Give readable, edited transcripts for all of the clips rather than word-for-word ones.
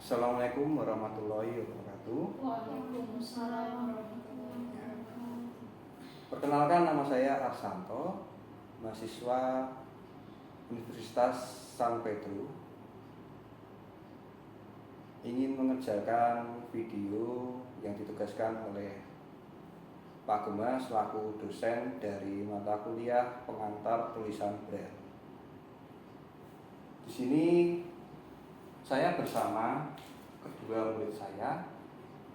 Assalamualaikum warahmatullahi wabarakatuh. Waalaikumsalam warahmatullahi wabarakatuh. Perkenalkan, nama saya Arsanto, mahasiswa Universitas San Pedro. Ingin mengerjakan video yang ditugaskan oleh Pak Gema selaku dosen dari mata kuliah pengantar tulisan Braille. Di sini saya bersama kedua murid saya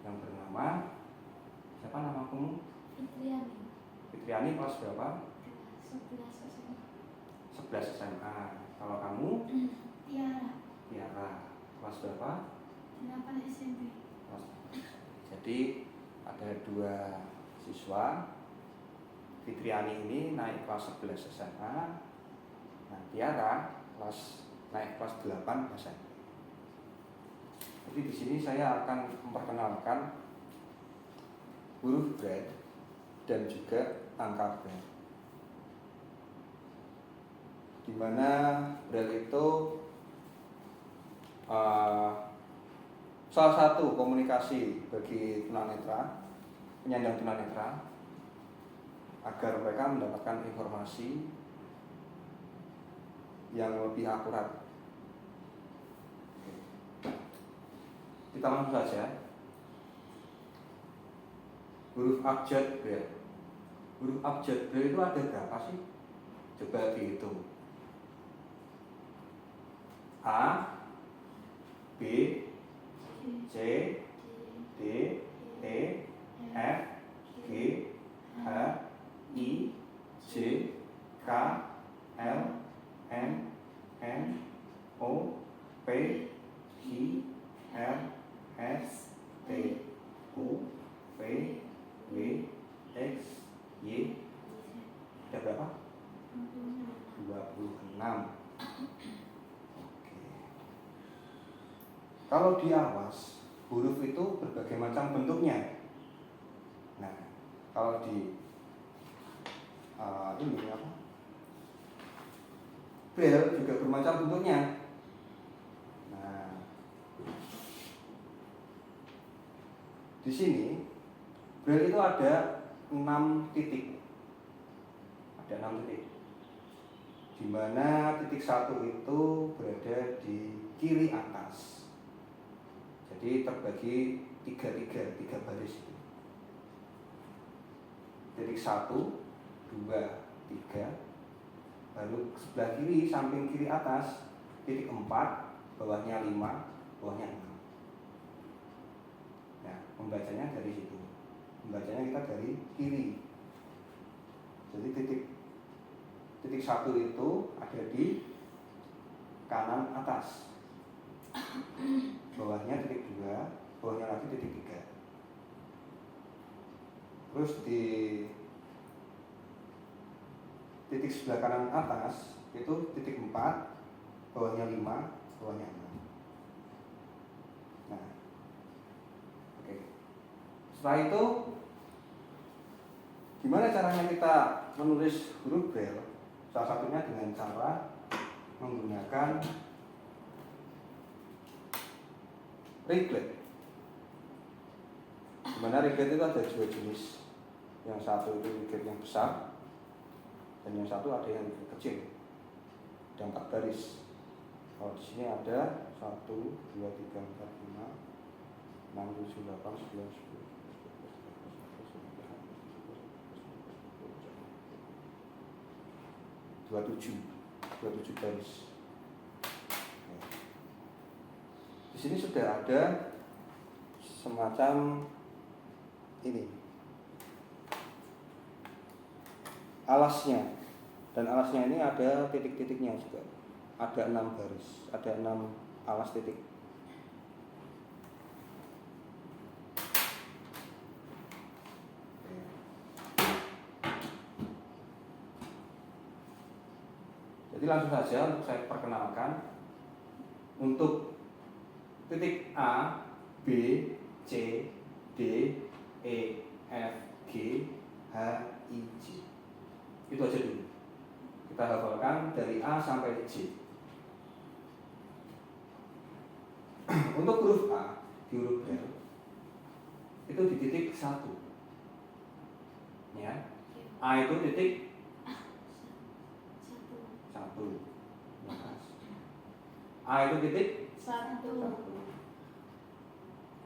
yang bernama, siapa nama kamu? Fitriani. Fitriani, kelas berapa? 11 SMA. 11 SMA. Kalau kamu? Tiara. Tiara, kelas berapa? 8 SMP. Jadi ada dua siswa. Fitriani ini naik kelas 11 SMA. Nah, Tiara naik kelas 8 SMP. Jadi di sini saya akan memperkenalkan huruf Braille dan juga angka Braille. Di mana Braille itu salah satu komunikasi bagi tunanetra, penyandang tunanetra, agar mereka mendapatkan informasi yang lebih akurat. Kita langsung saja. Huruf abjad Braille. Huruf abjad Braille itu ada berapa sih? Coba dihitung. A, B, C, D, E, F, G, H, I, J, K, L, M, N, O, P, Q, R, S, T, U, V, W, X, Y. Ada berapa? 26. Oke. Kalau di awas, huruf itu berbagai macam bentuknya. Nah, kalau di ini apa? Braille juga bermacam bentuknya. Nah, di sini Braille itu ada 6 titik. Ada 6 titik. Di mana titik 1 itu berada di kiri atas. Jadi terbagi 3 baris. Titik 1, 2, 3. Lalu sebelah kiri, samping kiri atas, titik 4, bawahnya 5, bawahnya 6. Nah, membacanya dari situ. Membacanya kita dari kiri. Jadi titik 1 itu ada di kanan atas. Bawahnya titik 2, bawahnya lagi titik 3. Terus di titik sebelah kanan atas itu titik 4, bawahnya 5, bawahnya 6. Nah, oke. Setelah itu, gimana caranya kita menulis huruf Braille? Salah satunya dengan cara menggunakan reglet. Dimana reglet itu ada 2 jenis. Yang satu itu reglet yang besar, dan yang satu ada yang lebih kecil. Ada 4 baris. Kalau di sini ada 1, 2, 3, 4, 5, 6, 7, 8, 9, 10, 27 baris. Di sini sudah ada semacam ini alasnya, dan alasnya ini ada titik-titiknya juga. Ada 6 baris, ada 6 alas titik. Jadi langsung saja untuk saya perkenalkan. Untuk titik A, B, C, D, E, F, G, H, I, J. Itu aja dulu. Kita hafalkan dari A sampai J. Untuk huruf A di huruf Braille itu di titik 1. Ya. A itu titik 1. A itu titik 1.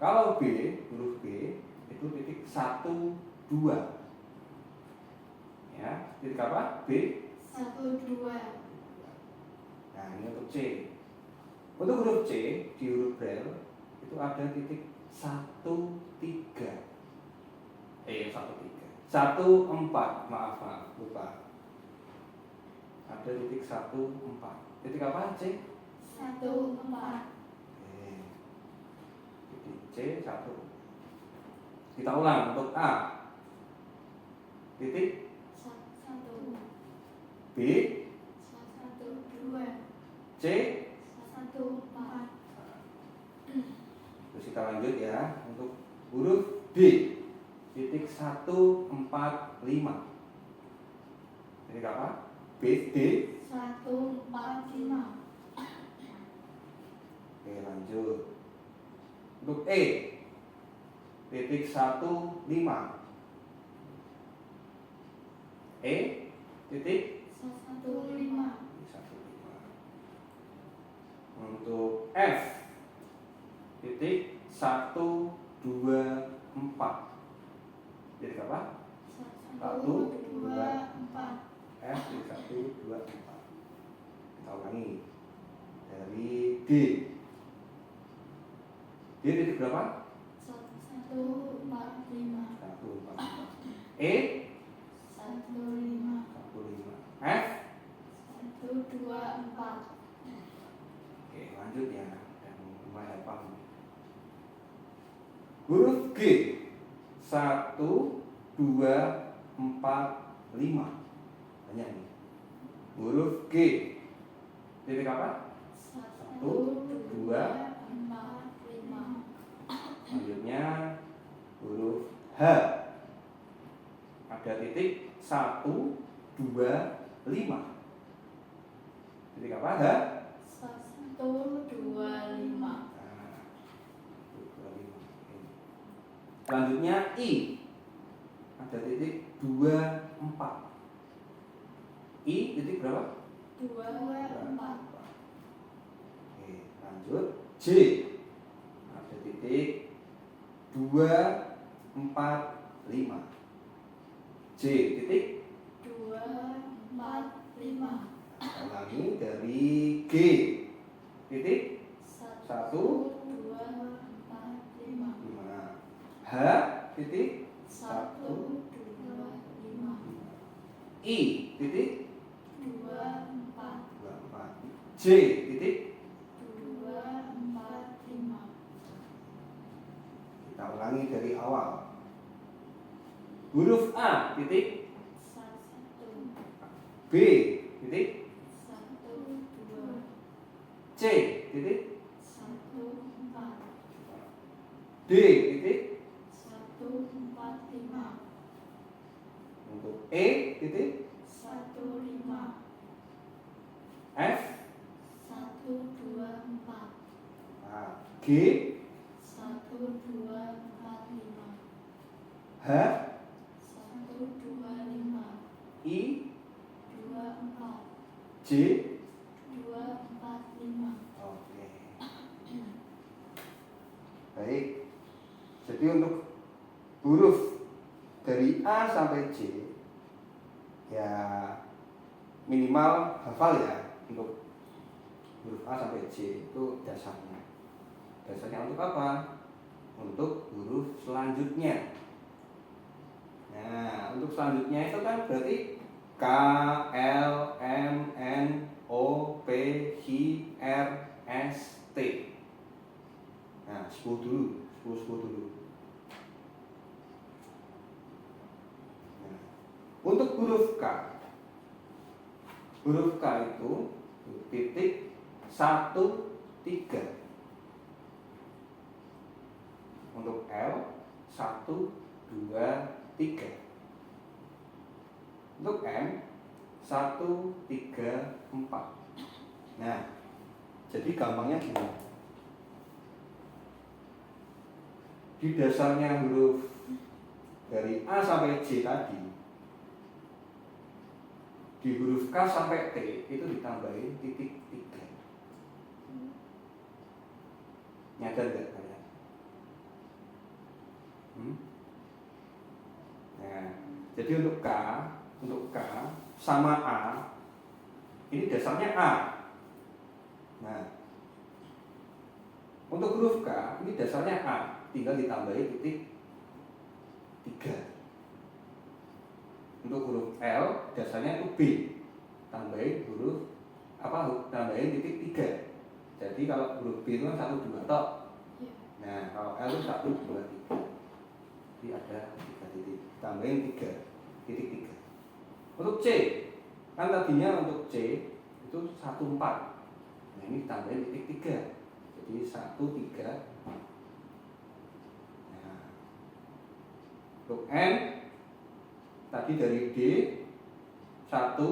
Kalau B, huruf B itu titik 1, 2. Ya, titik apa? B 1, 2. Nah, ini untuk C. Untuk huruf C di huruf Braille itu ada titik 1, 3. 1, 3. 1, 4. Maaf, lupa. Ada titik 1, 4. Titik apa? C 1, 4. Titik C 1. Kita ulang untuk A. Titik 1, B 1, 2. C 1, 4. Terus kita lanjut ya untuk huruf D titik 1, 4, 5. Titik apa? B D 1, 4, 5. Oke, lanjut untuk E titik 1, 5. E titik 1, 5. 1, 5. Untuk F titik 1, 2, 4. Titik apa? 1, 2, 4. F titik 1, 2, 4. Kita ulangi dari D. D titik berapa? 1, 4, 5. 1, 4, 4. E 1, 5. 1, 5. F 1, 2, 4. Oke, lanjut ya. Dan mulai paham. Huruf G 1, 2, 4, 5. Banyak nih. Huruf G titik apa? 1, 2, 4, 5. Selanjutnya huruf H. Ada titik 1, 2, 5. Titik apa? H 1, 2, 5. Nah, 2, 5. Selanjutnya I. Ada titik 2, 4. I titik berapa? 2, 4. Oke, lanjut J. Ada titik 2, 4, 5. J titik 2, 4, 5. ulangi dari G titik 1, 2, 4, 5. 5. H titik 1, 2, 5. I titik 2, 4. 2, 4. J titik 2, 4, 5. kita ulangi dari awal. Huruf A titik 1, B titik 1, 2. C titik 1, 4. D titik 1, 4, 5. untuk E titik 1, 5. F 1, 2, 4. nah, G 1, 2, 4, 5. H 1, 2, 5. I 2, 4. J. 2, 4, 5. Oke. Baik. Jadi untuk huruf dari A sampai J ya minimal hafal ya untuk huruf A sampai J itu dasarnya. Dasarnya untuk apa? Untuk huruf selanjutnya. Nah, untuk selanjutnya itu kan berarti K, L, M, N, O, P, Q, R, S, T. Nah, 10 dulu, 10 dulu. Nah, untuk huruf K itu titik 1, 3. Untuk L 1, 2, 3. Untuk M 1, 3, 4. Nah, jadi gampangnya gini. di dasarnya huruf dari A sampai J tadi, di huruf K sampai T itu ditambahin titik 3. Nyadar nggak kalian? Nah, jadi untuk K sama A ini dasarnya A. Nah, untuk huruf K ini dasarnya A, tinggal ditambahin titik 3. Untuk huruf L dasarnya itu B, tambahin tambahin titik 3. Jadi kalau huruf B itu kan 1, 2 tok. Nah, kalau L itu 1, 2, 3. Jadi ada 3 titik, tambahin 3 titik 3. Untuk C, kan tadinya untuk C itu 1, 4. Nah, ini tambahin titik 3. Jadi 1, 3, 4. Nah, untuk N tadi dari D 1,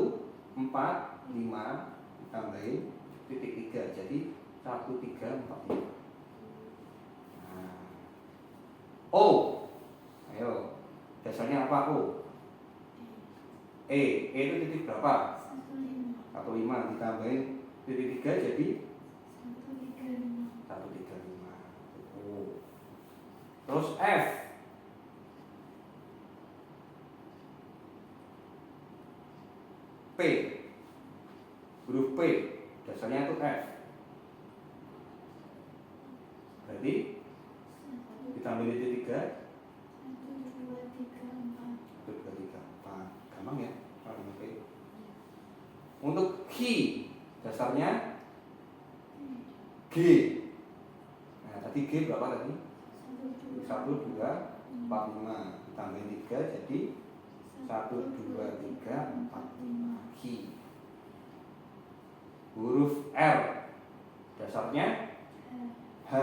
4, 5 ditambahin titik 3. Jadi 1, 3, 4, 5. Nah, O, ayo dasarnya apa O? E itu titik berapa? 1, 5 ditambahin titik 3 jadi 1, 3, 5. O. Terus F, P, huruf P dasarnya itu F, berarti ditambahin titik 3 1, 2, 3, 4. 1, 2, 3, 4. Gampang ya kalau P. Untuk Q dasarnya G. Nah, tadi G berapa tadi? 1, 2, 4, 5 ditambahin 3 jadi 1, 2, 3, 4, 5. Q. Huruf R dasarnya H,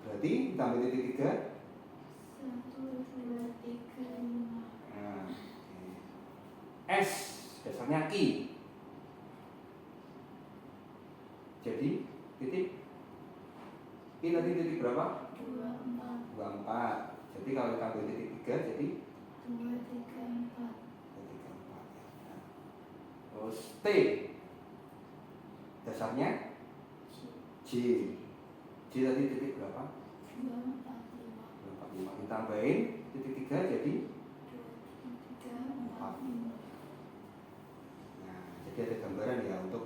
berarti ditambah titik 3 1, 2, 3, 5. nah, S dasarnya I, jadi titik I tadi titik berapa? 2, 4. 24. Jadi kalau ditambah titik 3 jadi 2, 3, 4. titik 4. Terus T dasarnya J. J tadi titik berapa? 2, 4, 5. 5 ditambahin titik 3 jadi 2, 3, 4, 5. nah, jadi ada gambaran ya untuk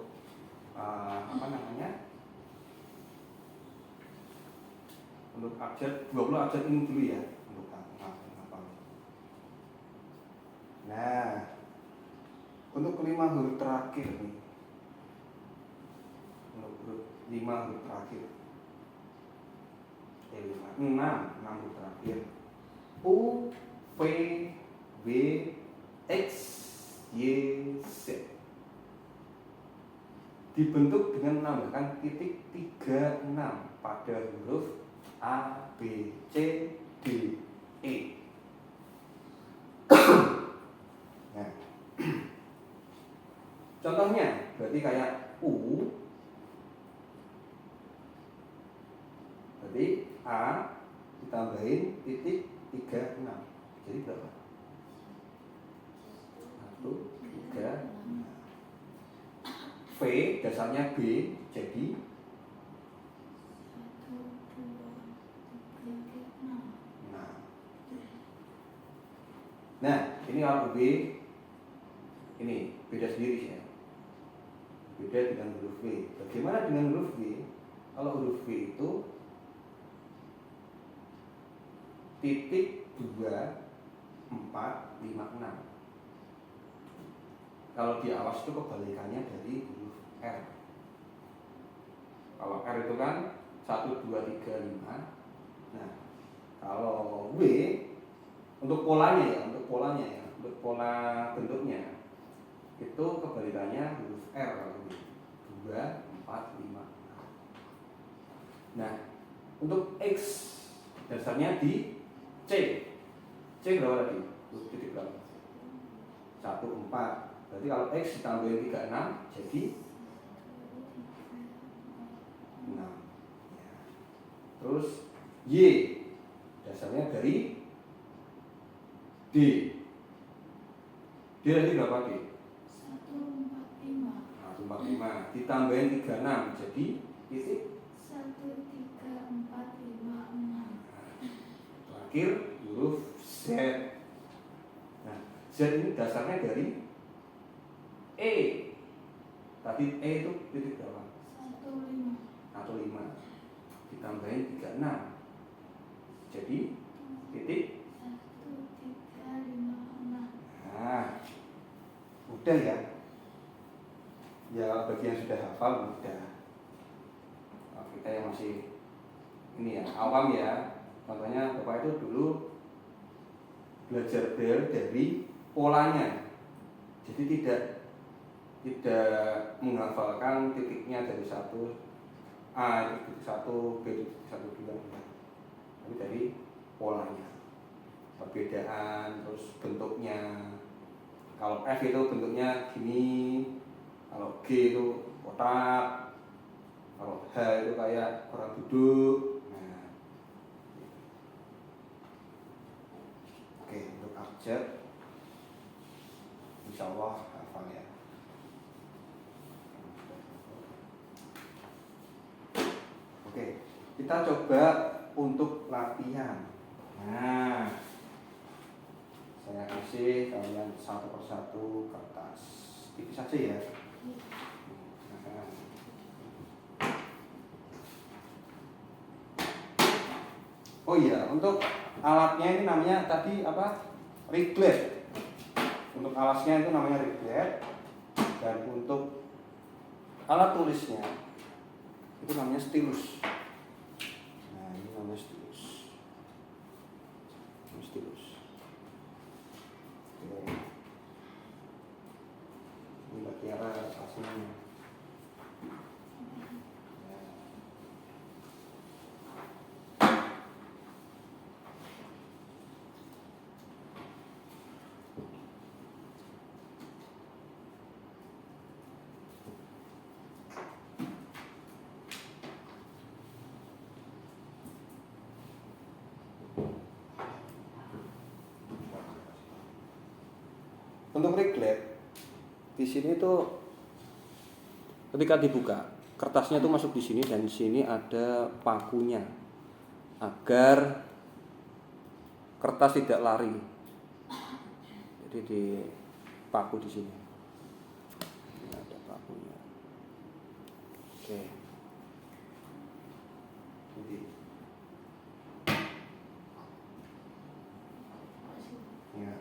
untuk abjad 20 abjad ini dulu ya untuk apa. Nah, untuk kelima huruf terakhir nih, untuk huruf 5 huruf terakhir, 6 huruf terakhir, U, P, W, X, Y, Z dibentuk dengan menambahkan titik 36 pada huruf A, B, C, D, E. Nah, contohnya berarti kayak U, berarti A ditambahin titik 36 jadi berapa? 1, 3. V dasarnya B jadi 1, 2, 3, 6. Nah, ini kalau B ini beda sendiri ya. Beda dengan huruf V. Bagaimana dengan huruf V? Kalau huruf V itu titik 2, 4, 5, 6. Kalau di awas itu kebalikannya dari huruf R. Kalau R itu kan 1, 2, 3, 5. Nah, kalau W untuk polanya ya, untuk pola bentuknya itu kebalikannya huruf R kalau ini 2, 4, 5. Nah, untuk X dasarnya di C. C berapa tadi? Titik berapa? 1, 4. Berarti kalau X ditambahin 36 jadi 6 ya. Terus Y D. D tadi berapa D? 145. 145 ditambahin 36 jadi titik 13456. terakhir huruf Z. Nah, Z ini dasarnya dari E. Tadi E itu titik berapa? 15. 15 ditambahin 36 jadi titik 1356. nah udah ya. Ya bagi yang sudah hafal udah. Kita yang masih ini ya awam ya, contohnya Bapak itu dulu belajar braille dari polanya, jadi tidak menghafalkan titiknya dari 1A titik 1 B titik 1 2 tapi dari polanya, perbedaan terus bentuknya. Kalau F itu bentuknya gini, kalau G itu kotak, kalau H itu kayak orang duduk. Nah, oke, untuk abjad insya Allah hafal ya. Oke, kita coba untuk latihan. Nah, saya kasih kalian satu persatu kertas tipis saja ya. Oh iya, untuk alatnya ini namanya tadi apa? Riglet. Untuk alasnya itu namanya riglet. Dan untuk alat tulisnya itu namanya stylus. Nah, ini namanya stylus. Ini stylus. Oke. Ini Mbak Tiara aslinya. Untuk riglet di sini tuh ketika dibuka kertasnya tuh masuk di sini dan di sini ada pakunya agar kertas tidak lari. Jadi di paku di sini. Ini ada pakunya. Oke. Jadi ya.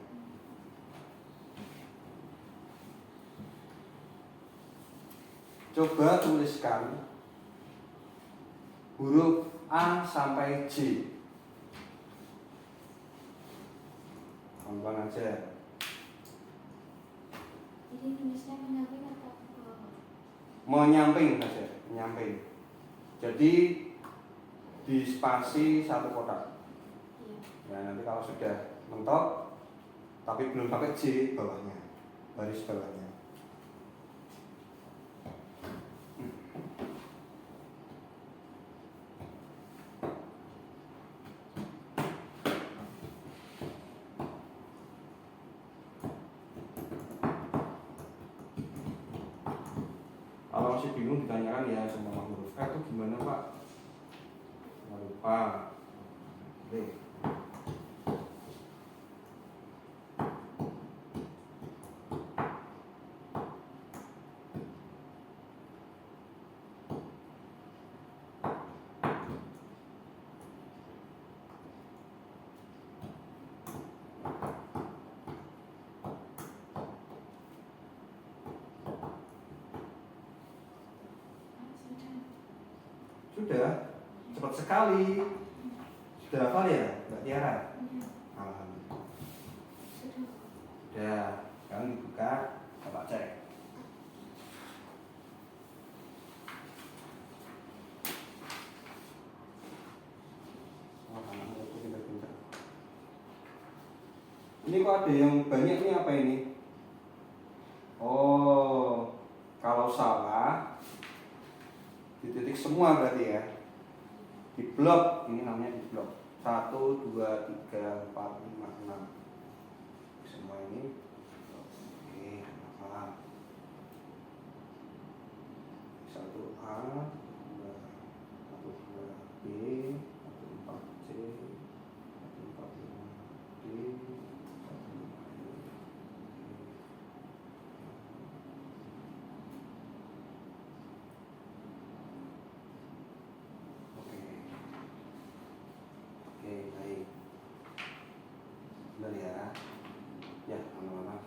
Coba tuliskan huruf A sampai J. Gampang aja. Jadi tulisnya menyamping atau ke bawah? Menyamping saja, menyamping. Jadi di spasi satu kotak. Iya. Ya nanti kalau sudah mentok, tapi belum sampai J bawahnya, baris bawahnya. Kalau masih bingung ditanyakan ya sama huruf F itu gimana Pak? Nggak lupa. Oke. Sudah, cepat sekali. Sudah hafal ya, Mbak Tiara? Iya. Alhamdulillah. Sudah. Sudah, sekarang dibuka, Bapak cek. Oh, anaknya itu pintar-pintar. Ini kok ada yang banyak ini apa ini? Oh, kalau salah dititik semua berarti ya. Di blok, ini namanya di blok 1, 2, 3, 4, 5, 6. semua ini. Oke, apa? 1A, 1 2 B, 1 4 C, 1 4 5 D, 1 5 E. Oke. Oke, baik. Benar ya. Ya, teman-teman.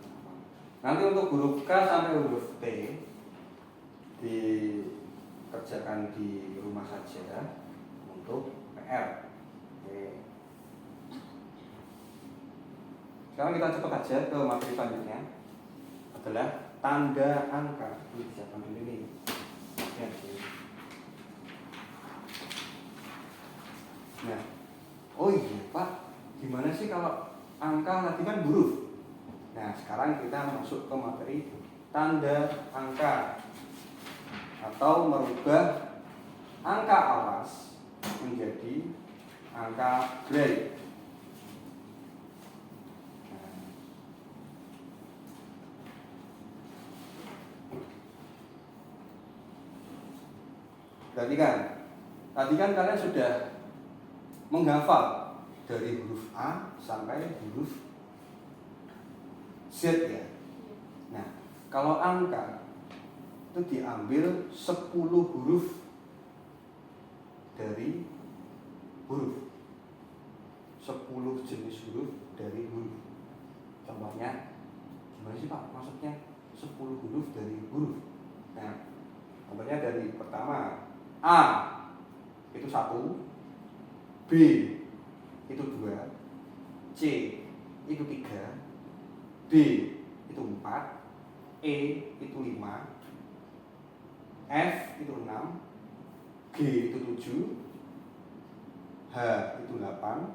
Nanti untuk huruf K sampai huruf T dikerjakan di rumah saja untuk PR. Oke. Sekarang kita cepat aja ke materi selanjutnya adalah tanda angka. Ini siapkan dulu ini. Ya, nah, oh iya Pak, gimana sih kalau angka tadi kan huruf? Nah, sekarang kita masuk ke materi tanda angka atau merubah angka awas menjadi angka braille. Nah, perhatikan, tadi kan kalian sudah menghafal dari huruf A sampai huruf Z ya. Nah, kalau angka itu diambil 10 huruf dari huruf. 10 jenis huruf dari huruf. Contohnya, gimana sih Pak? Maksudnya 10 huruf dari huruf. Nah, contohnya dari pertama A itu 1, B itu 2, C itu 3, D itu 4, E itu 5, F itu 6, G itu 7, H itu 8,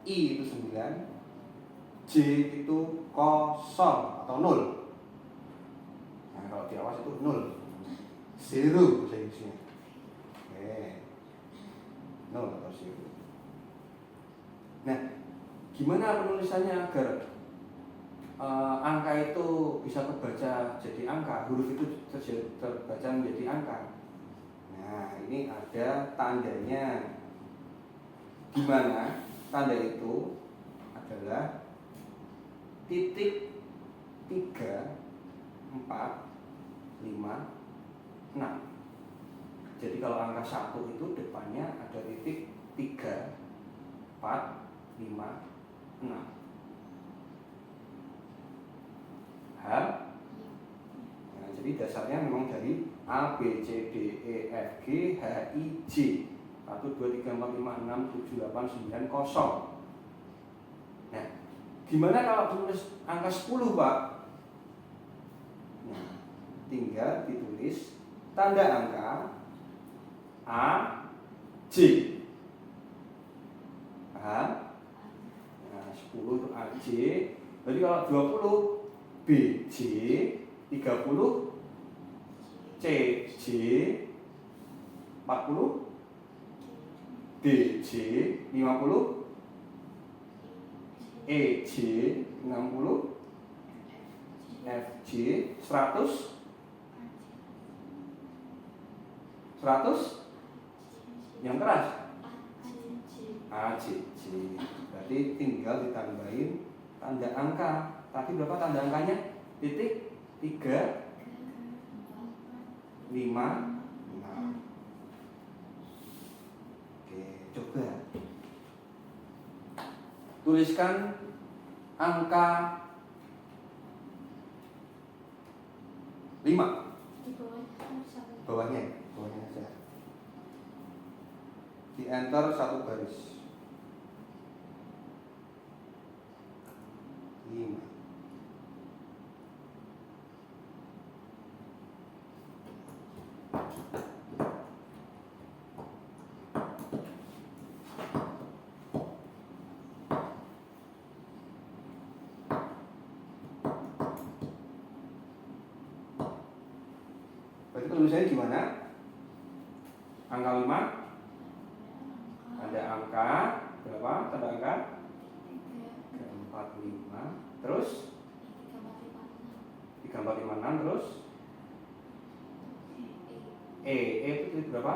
I itu 9, J itu 0 atau 0. Nah, kalau di awas itu 0, 0 bahasa Inggrisnya. Oke, 0 atau 0. Nah, gimana penulisannya agar angka itu bisa terbaca jadi angka, huruf itu terbaca menjadi angka? Nah, ini ada tandanya. Gimana? Tanda itu adalah titik 3, 4, 5, 6. Jadi kalau angka 1 itu depannya ada titik 3, 4, 5, 6. Nah, jadi dasarnya memang dari A, B, C, D, E, F, G, H, I, J. 1, 2, 3, 4, 5, 6, 7, 8, 9, 0. Nah, gimana kalau tulis angka 10 Pak? Nah, tinggal ditulis tanda angka A, J. Paham? Nah, 10 itu A, J. Jadi kalau 20 B, J, 30 C, J, 40 D, J, 50 E, J, 60 F, J, 100 yang keras A, J, J. Berarti tinggal ditambahin tanda angka. Tadi berapa tanda angkanya? Titik 3, 5, 6. Oke, coba tuliskan angka 5. Di bawahnya Bawahnya aja. Di enter 1 baris. 5. Berarti tulisannya gimana? Angka 5. Ada angka berapa? Tanda angka 3, 4, 5. terus 3456 3456, terus E E itu titik berapa?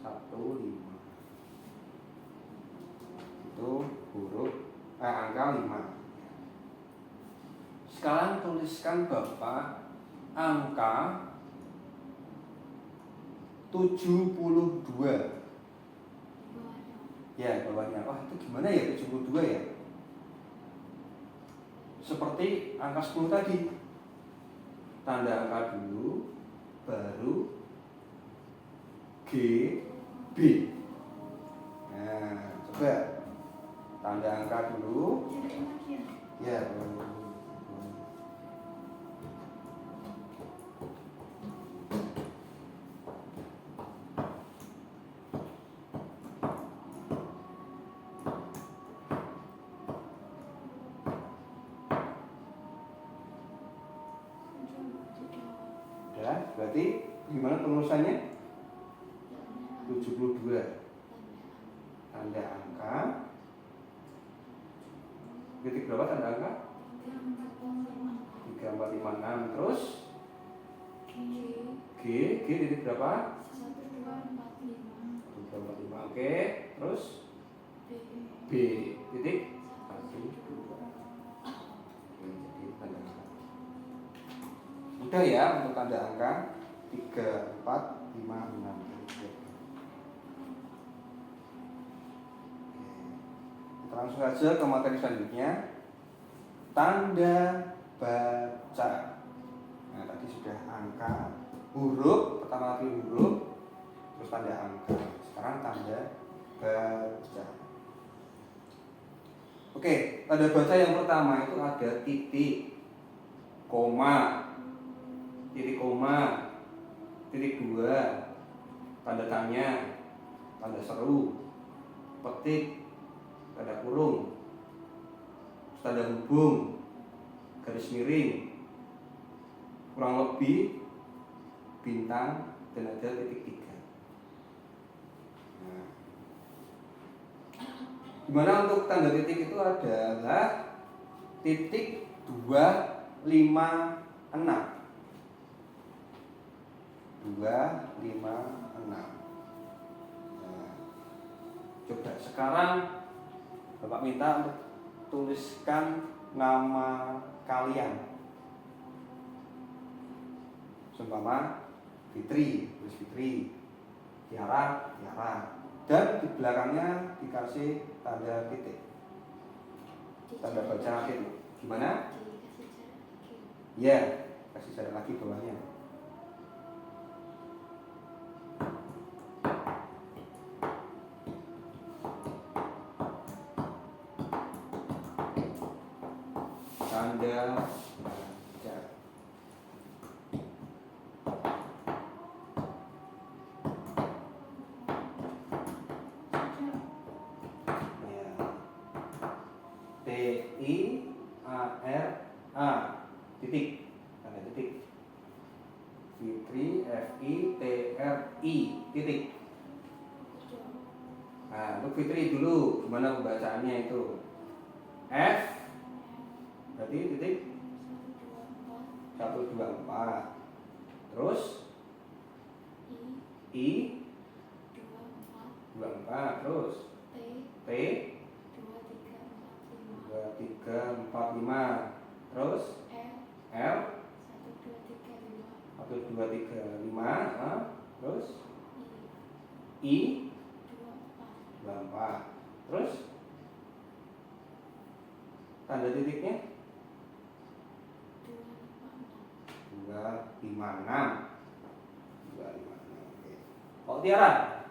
15. Itu huruf angka 5. Sekarang tuliskan Bapak angka 72. Ya, bawahnya. Wah, itu gimana ya 72 ya? Seperti angka 10 tadi. Tanda angka dulu, baru G, B. Nah, coba tanda angka dulu. Ya, ya, berarti gimana penulisannya? 72. Tanda angka. Titik berapa tanda angka? 3456. Terus G titik berapa? 1245. Oke, terus B titik 12. Jadi tanda angka. Mudah ya untuk tanda angka 3, 4, 5, 6. Kita langsung saja ke materi selanjutnya. Tanda baca. Nah, tadi sudah angka, huruf, pertama kali huruf, terus tanda angka. Sekarang tanda baca. Oke, tanda baca yang pertama itu ada titik, koma, titik koma, titik 2, tanda tanya, tanda seru, petik, tanda kurung, tanda hubung, garis miring, kurang lebih, bintang, dan ada titik 3. Nah, dimana untuk tanda titik itu adalah titik 256. 256. Nah, coba sekarang Bapak minta untuk tuliskan nama kalian. Seumpama Fitri, tulis Fitri. Tiara, Tiara. Dan di belakangnya dikasih tanda titik. Tanda baca titik. Gimana? Ya, kasih jarak lagi bawahnya. Tanda baca. Ya. TIARA titik. Tanda titik. Fitri, FITRI titik. Nah, untuk Fitri dulu gimana pembacaannya itu? F berarti titik 124. Terus I 24. Terus T 2345. Terus L 1235. Terus I 24. Terus tanda titiknya 256. 256. Oke. Oh, Tiara.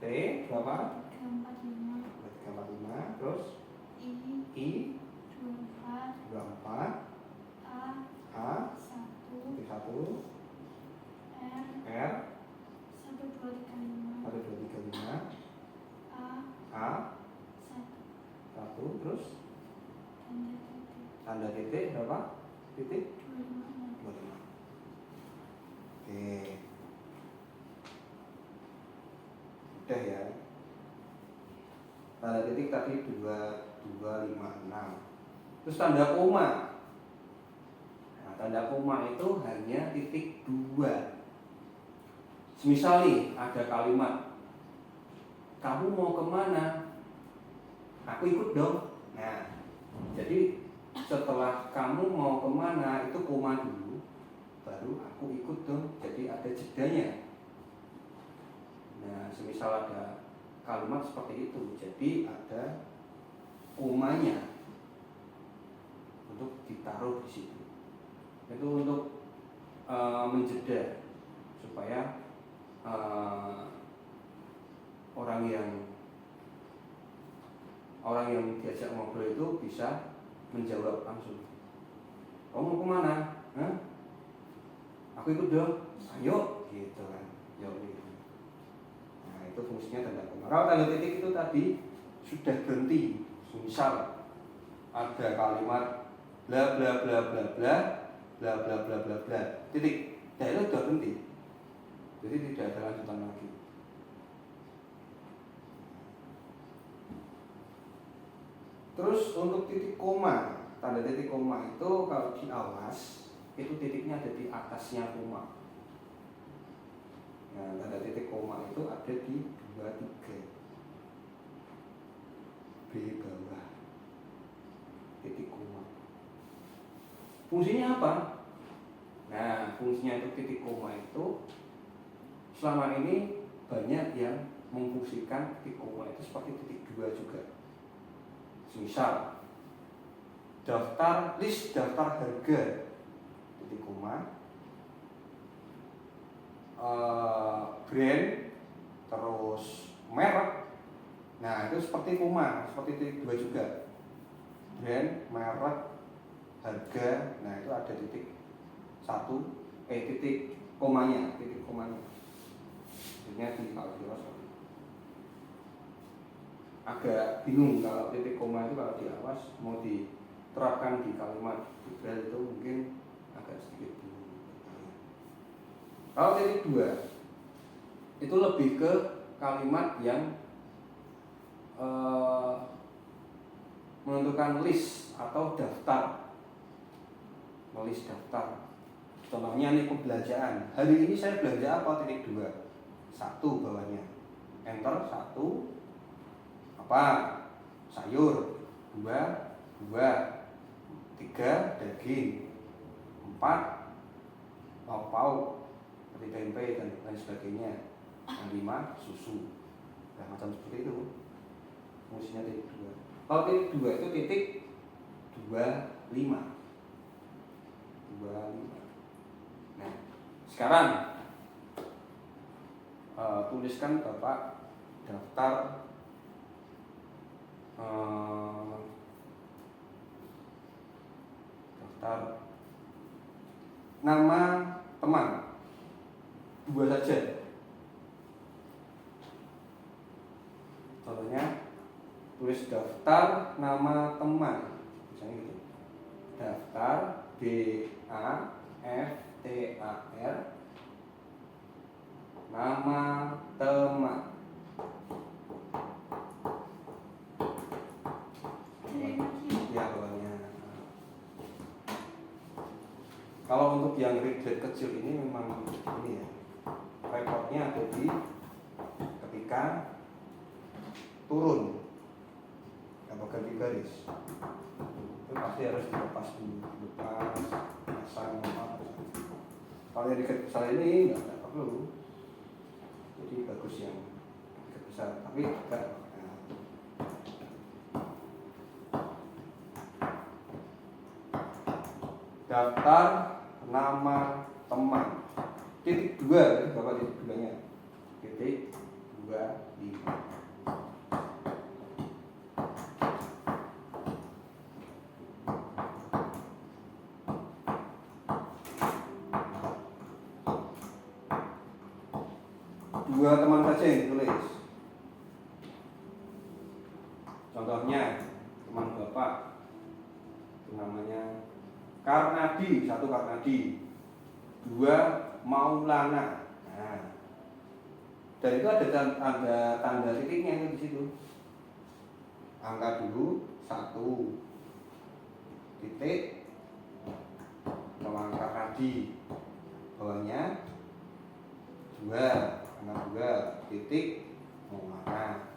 T berapa? 345. Terus I 24. A 1 R 1235. A 1. Terus tanda titik berapa? Titik 25. Oke. Udah ya. Tanda titik tadi 2 256. Terus tanda koma. Nah, tanda koma itu hanya titik 2. Misal nih ada kalimat, kamu mau kemana? Aku ikut dong. Nah, jadi setelah kamu mau kemana itu koma dulu, baru aku ikut dong. Jadi ada jedanya. Nah, semisal ada kalimat seperti itu, jadi ada komanya untuk ditaruh di situ. Itu untuk menjeda supaya orang yang diajak ngobrol itu bisa menjawab langsung. Kamu mau kemana? Hah? Aku ikut dong. Ayo, gitu kan. Gitu. Nah, itu fungsinya tanda koma. Kalau tanda titik itu tadi sudah berhenti. Misal ada kalimat bla bla bla bla bla bla bla bla bla bla titik. Nah, itu sudah berhenti. Jadi tidak ada lanjutan lagi. Terus untuk titik koma, tanda titik koma itu kalau di awas itu titiknya ada di atasnya koma. Nah, tanda titik koma itu ada di 23 B bawah titik koma. Fungsinya apa? Nah, fungsinya itu titik koma itu selama ini banyak yang memfungsikan titik koma itu seperti titik 2 juga. Misal list daftar harga titik koma, brand, terus merek. Nah, itu seperti koma, seperti titik 2 juga. Brand, merek, harga. Nah, itu ada titik 1, titik komanya. Ini di kalkulus. Agak bingung kalau titik koma itu kalau di awas mau diterapkan di kalimat di Braille itu mungkin agak sedikit bingung. Kalau titik 2 itu lebih ke kalimat yang menentukan list atau daftar. List daftar. Contohnya nih pembelanjaan. Hari ini saya belanja apa? Titik 2. 1 bawahnya. Enter 1. Apa? Sayur. 2. 3. Daging. 4. Lauk seperti tempe dan lain sebagainya. Yang 5. Susu. Nah, macam seperti itu. Fungsinya titik 2. Kalau titik 2 itu titik 25. Nah, sekarang tuliskan Bapak daftar nama teman 2 saja. Contohnya tulis daftar nama teman, misalnya gitu. Daftar DAFTAR nama teman. Ya, bawahnya. Kalau untuk yang read kecil ini memang ini ya, rekodnya ada di ketika turun atau ganti baris. Itu pasti harus dilepas dulu, pasang apa. Kalau yang besar ini nggak perlu, jadi bagus yang besar, tapi enggak. Daftar nama teman titik 2, Bapak titik 2 nya titik 25. Dua teman saja yang ditulis. Contohnya teman Bapak itu namanya Karnadi, 1 Karnadi, 2 Maulana. Nah, dan itu ada tanda titiknya itu di situ. angka dulu 1 titik kalau angka tadi bawahnya 2 angka 2 titik mau mana.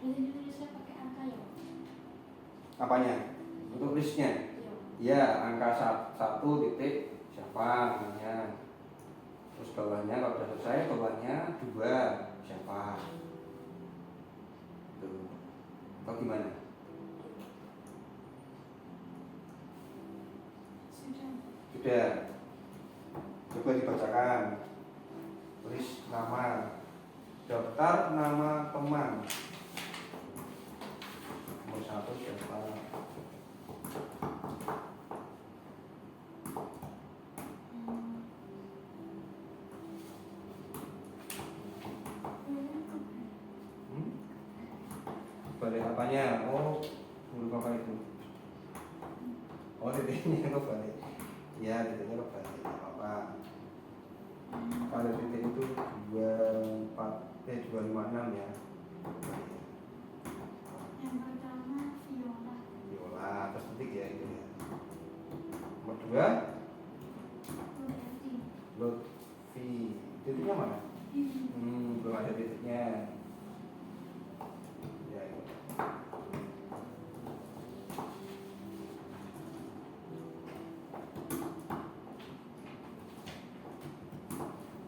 Berarti ditulisnya pakai angka ya? Apanya? Untuk listnya? Iya. Ya, angka 1 titik siapa namanya. Terus bawahnya kalau sudah selesai, bawahnya 2 siapa. Tuh. Atau gimana? Sudah. Coba dibacakan. Tulis nama. Daftar nama teman. Nomor 1 siapa? Balik apanya? Oh, huruf apa itu? Oh, titiknya kok balik. Ya, titiknya kok balik. Tidak apa-apa. Pada titik itu 256 ya. Yang pertama viola. Viola, terus titik ya itu ya. Nomor 2 Lutfi. Lutfi. Titiknya mana? Belum ada titiknya. Ya, itu.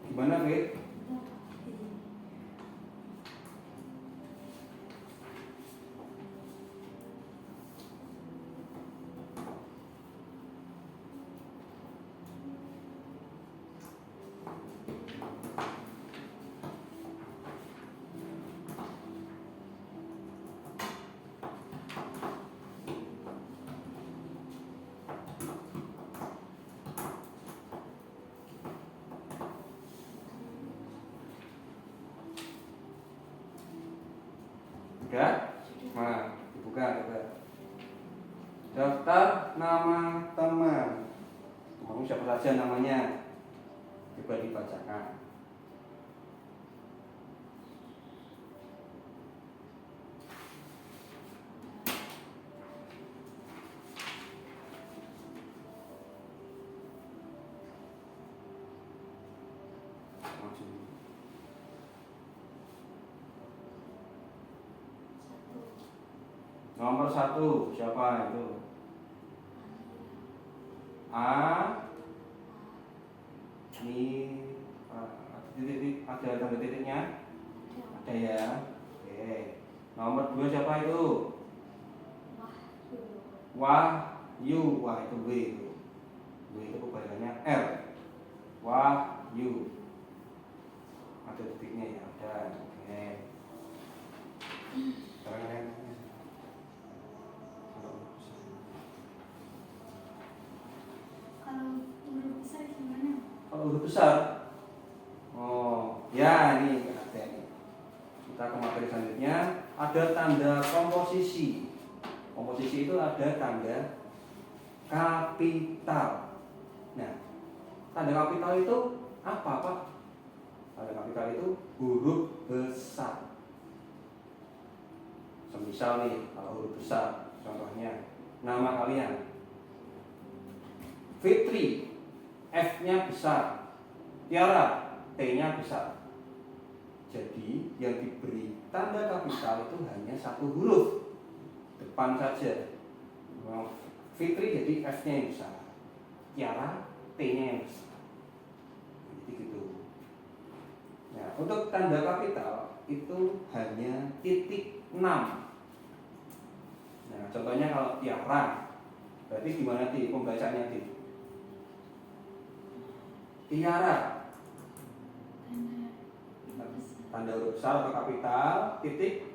Gimana, Fit? Sudah? Nah, dibuka coba. Daftar nama teman. Temanmu siapa saja namanya? Coba dibacakan. Maju. Nomor 1 siapa itu? A ini ada tanda titiknya? Ada ya. Oke. Nomor 2 siapa itu? Wahyu. Wah itu W itu. W itu kebalikannya R. Wahyu. Ada titiknya ya. Ada. Oke. Sekarang ada. Kalau huruf besar gimana? Kalau huruf besar, oh ya ini ada ini. Kita ke materi selanjutnya. Ada tanda komposisi. Komposisi itu ada tanda kapital. Nah, tanda kapital itu apa Pak? Tanda kapital itu huruf besar. Semisal nih, kalau huruf besar, contohnya nama kalian Fitri, F-nya besar, Tiara, T-nya besar. Jadi yang diberi tanda kapital itu hanya satu huruf depan saja. Fitri jadi F-nya yang besar, Tiara T-nya yang besar. Jadi gitu. Nah, untuk tanda kapital itu hanya titik 6. Nah, contohnya kalau Tiara Berarti gimana Ti pembacanya Ti? Tiara. Tanda huruf besar atau kapital, titik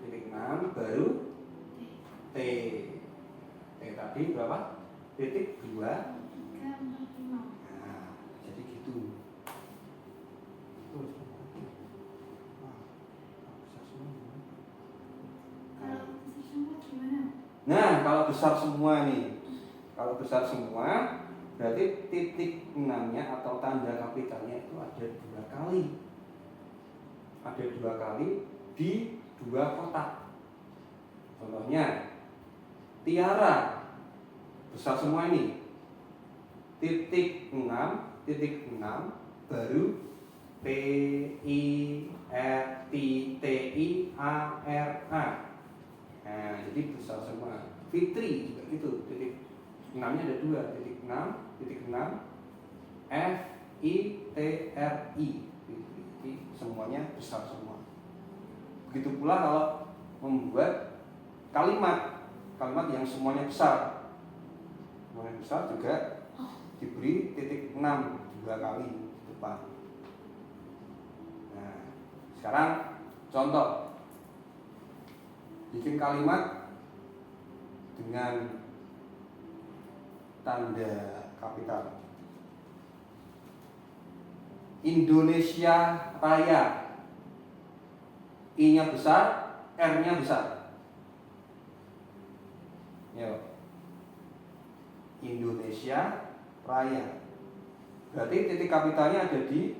6 baru T. T tadi berapa? Titik 2. 3, 4, 5. Nah, jadi gitu. Nah, kalau besar semua nih, kalau besar semua, berarti titik 6-nya atau tanda kapitalnya itu ada 2 kali. Ada 2 kali di 2 kotak. Contohnya, Tiara, besar semua ini, titik 6, baru P-I-R-T-T-I-A-R-A. Nah, jadi besar semua. Fitri juga gitu, titik 6-nya ada 2, titik 6, F-I-T-R-I. Jadi semuanya besar semua. Begitu pula kalau membuat kalimat yang semuanya besar. Semuanya besar juga diberi titik 6 2 kali di depan. Nah, sekarang contoh bikin kalimat dengan tanda kapital. Indonesia Raya. I-nya besar, R-nya besar. Yo. Indonesia Raya. Berarti titik kapitalnya ada di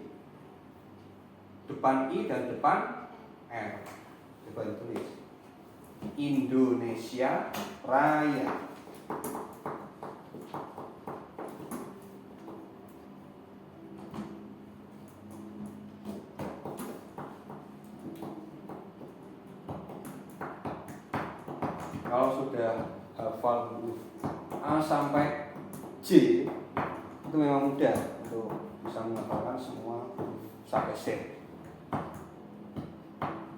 depan I dan depan R. Coba ditulis. Indonesia Raya. Kalau sudah hafal huruf A sampai J, itu memang mudah untuk bisa menghafalkan semua huruf sampai Z.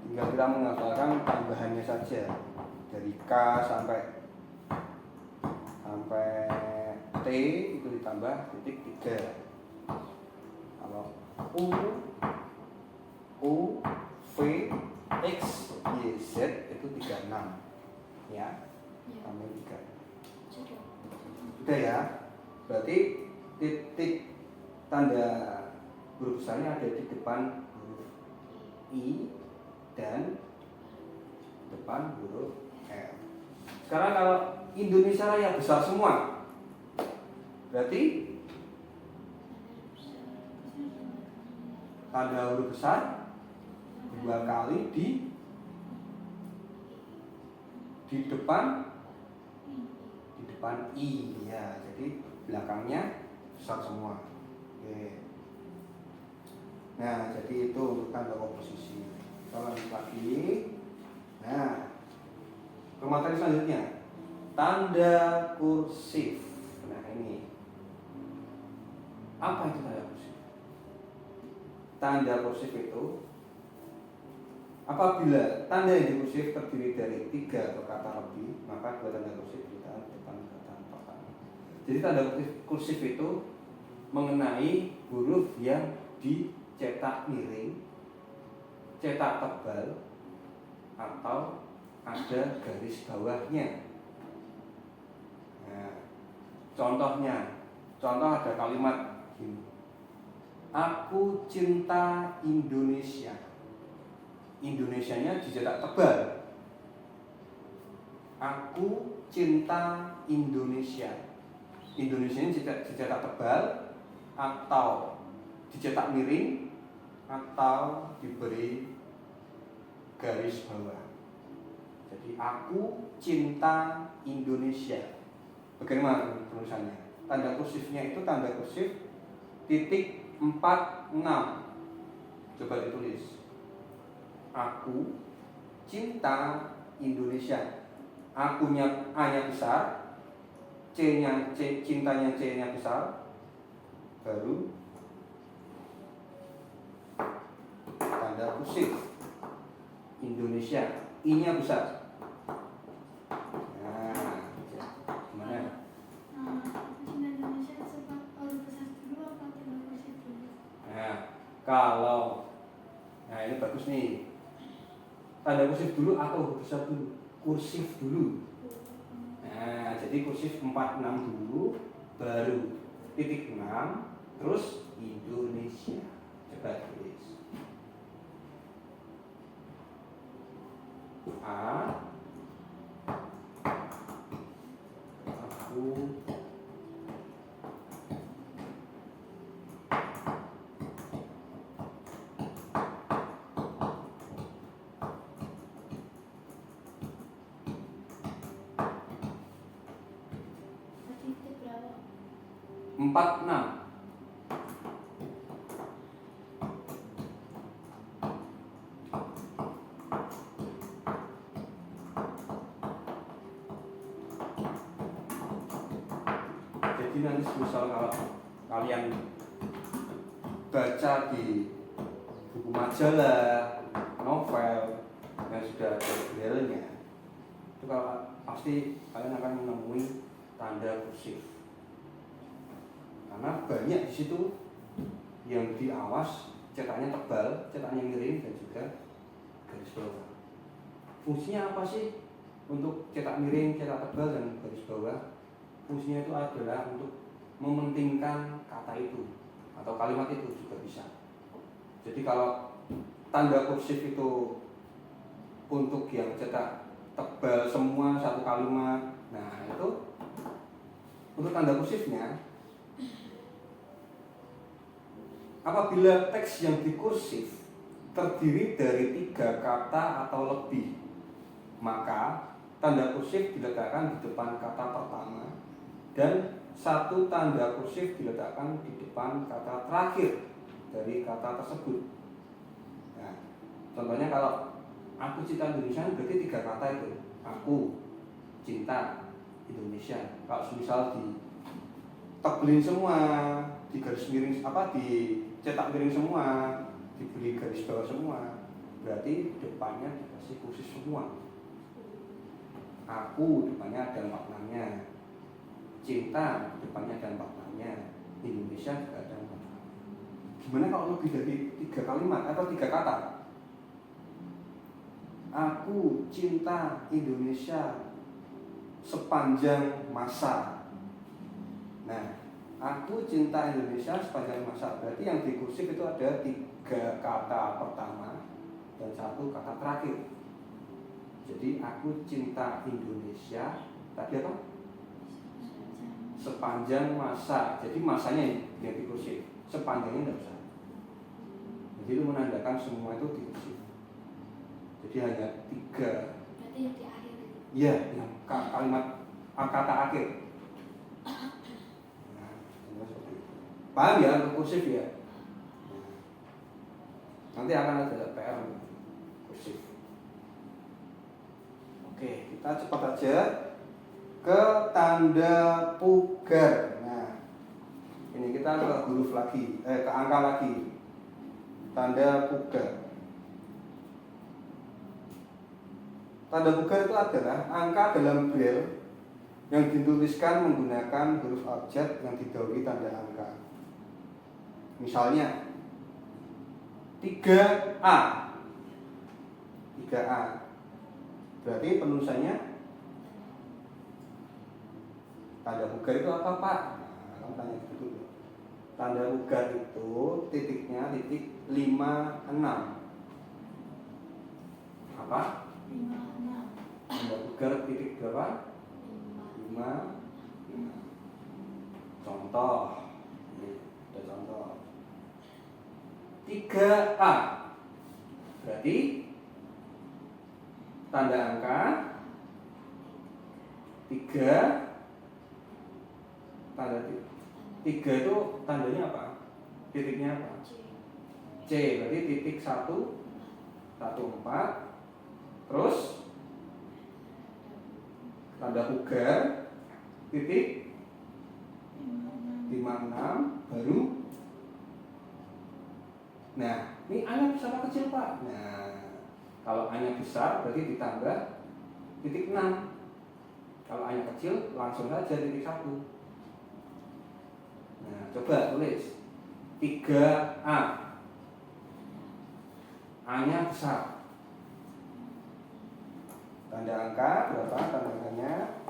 Tinggal kita menghafalkan tambahannya saja, dari K sampai T itu ditambah titik 3. Kalau U, V, X, Y, Z itu 36. Ya, tambah 3. Sudah ya. Berarti titik tanda huruf besarnya ada di depan huruf I dan depan huruf R. Sekarang kalau Indonesia Raya besar semua, berarti tanda huruf besar 2 kali di depan I ya, jadi belakangnya besar semua. Oke. Nah, jadi itu untuk tanda komposisi. Kita lanjut lagi. Nah, ke materi selanjutnya, tanda kursif. Nah, ini apa itu tanda kursif? Tanda kursif itu apabila tanda yang dikursif terdiri dari 3 atau kata lebih, maka 2 tanda kursif ditaruh depan kata belakang. Jadi tanda kursif itu mengenai huruf yang dicetak miring, cetak tebal, atau ada garis bawahnya. Nah, contoh ada kalimat gini: aku cinta Indonesia. Indonesianya dicetak tebal. Aku cinta Indonesia. Indonesianya dicetak tebal atau dicetak miring atau diberi garis bawah. Jadi aku cinta Indonesia. Bagaimana tulisannya? Tanda kursifnya itu tanda kursif titik 46. Coba ditulis. Aku cinta Indonesia. Akunya A-nya besar, cintanya C-nya besar, baru tanda kursif Indonesia, I-nya besar. Nah, Nah ini bagus nih. Tanda kursif dulu atau huruf besar dulu? Kursif dulu. Nah jadi kursif 46 dulu, baru titik 6, terus Indonesia. Coba tulis. A, aku, titik berapa? 46. Jadi nanti misal kalau kalian baca di buku majalah, novel yang sudah ada braille-nya, itu kalau pasti kalian akan menemui tanda kursif. Karena banyak di situ yang di awas cetaknya tebal, cetaknya miring dan juga garis bawah. Fungsinya apa sih untuk cetak miring, cetak tebal dan garis bawah? Fungsinya itu adalah untuk mementingkan kata itu atau kalimat itu juga bisa. Jadi kalau tanda kursif itu untuk yang cetak tebal semua satu kalimat, nah itu untuk tanda kursifnya. Apabila teks yang dikursif terdiri dari 3 kata atau lebih, maka tanda kursif diletakkan di depan kata pertama dan 1 tanda kursif diletakkan di depan kata terakhir dari kata tersebut. Nah, contohnya kalau aku cinta Indonesia berarti 3 kata itu. Aku cinta Indonesia. Kalau misal ditebelin semua, di garis miring dicetak miring semua, diberi garis bawah semua, berarti depannya dikasih kursis semua. Aku depannya ada maknanya, cinta depannya ada maknanya, Indonesia juga ada maknanya. Gimana kalau lebih dari 3 kalimat atau 3 kata? Aku cinta Indonesia sepanjang masa. Nah, aku cinta Indonesia sepanjang masa. Berarti yang dikursif itu ada 3 kata pertama dan 1 kata terakhir. Jadi aku cinta Indonesia tadi apa? Sepanjang masa. Jadi masanya yang dikursif, sepanjangnya tidak usah. Jadi itu menandakan semua itu dikursif. Jadi hanya 3. Berarti yang di akhir itu. Iya, yang kalimat kata akhir. Paham ya untuk kursif ya? Nanti akan ada PR kursif. Oke, kita cepat aja ke tanda pugar. Nah, ini kita ke huruf lagi, ke angka lagi. Tanda pugar. Tanda pugar itu adalah angka dalam braille yang dituliskan menggunakan huruf abjad yang didahului tanda angka. Misalnya 3A. 3A. Berarti penulisannya tanda pugar itu apa, Pak? Nah, kamu tanya gitu. Tanda pugar itu titiknya titik 56. Apa? 56. Tanda pugar titik berapa? 5. Contoh. Ini ada contoh. 3A. Berarti tanda angka 3. Tanda 3 itu tandanya apa? Titiknya apa? C. Berarti titik 1 1 4. Terus tanda pugar titik 56 baru. Nah, ini A-nya besar atau kecil, Pak? Nah, kalau A-nya besar berarti ditambah titik 6. Kalau A-nya kecil langsung saja titik 1. Nah, coba tulis 3A. A-nya besar. Tanda angka berapa? Tanda angkanya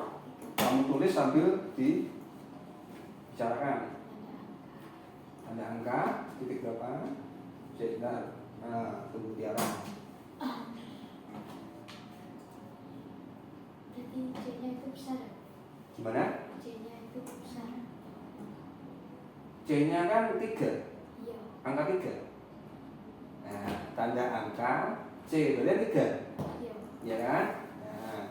kamu tulis sambil dibicarakan. Tanda angka titik berapa? Sebentar. Nah, tunggu Tiara. Berarti C-nya itu besar. Gimana? C-nya itu besar. C-nya kan 3, Iya. angka 3. Nah, tanda angka C berarti 3, Iya. ya kan? Nah,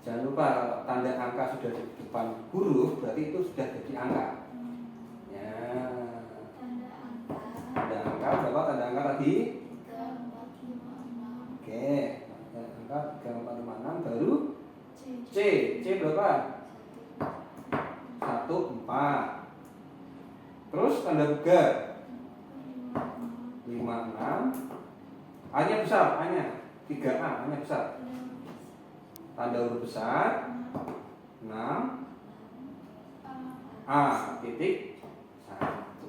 jangan lupa kalau tanda angka sudah di depan huruf berarti itu sudah jadi angka. Ya. Tanda angka Tanda angka berapa? Tanda angka tadi? 3, 4, 5, 6. Oke, tanda angka 3, 4, 5, 6 baru C. C berapa? 1, 4. Terus tanda bugar 5, 6. A-nya besar, A-nya 3A, A-nya besar. Tanda huruf besar 6 A titik 1.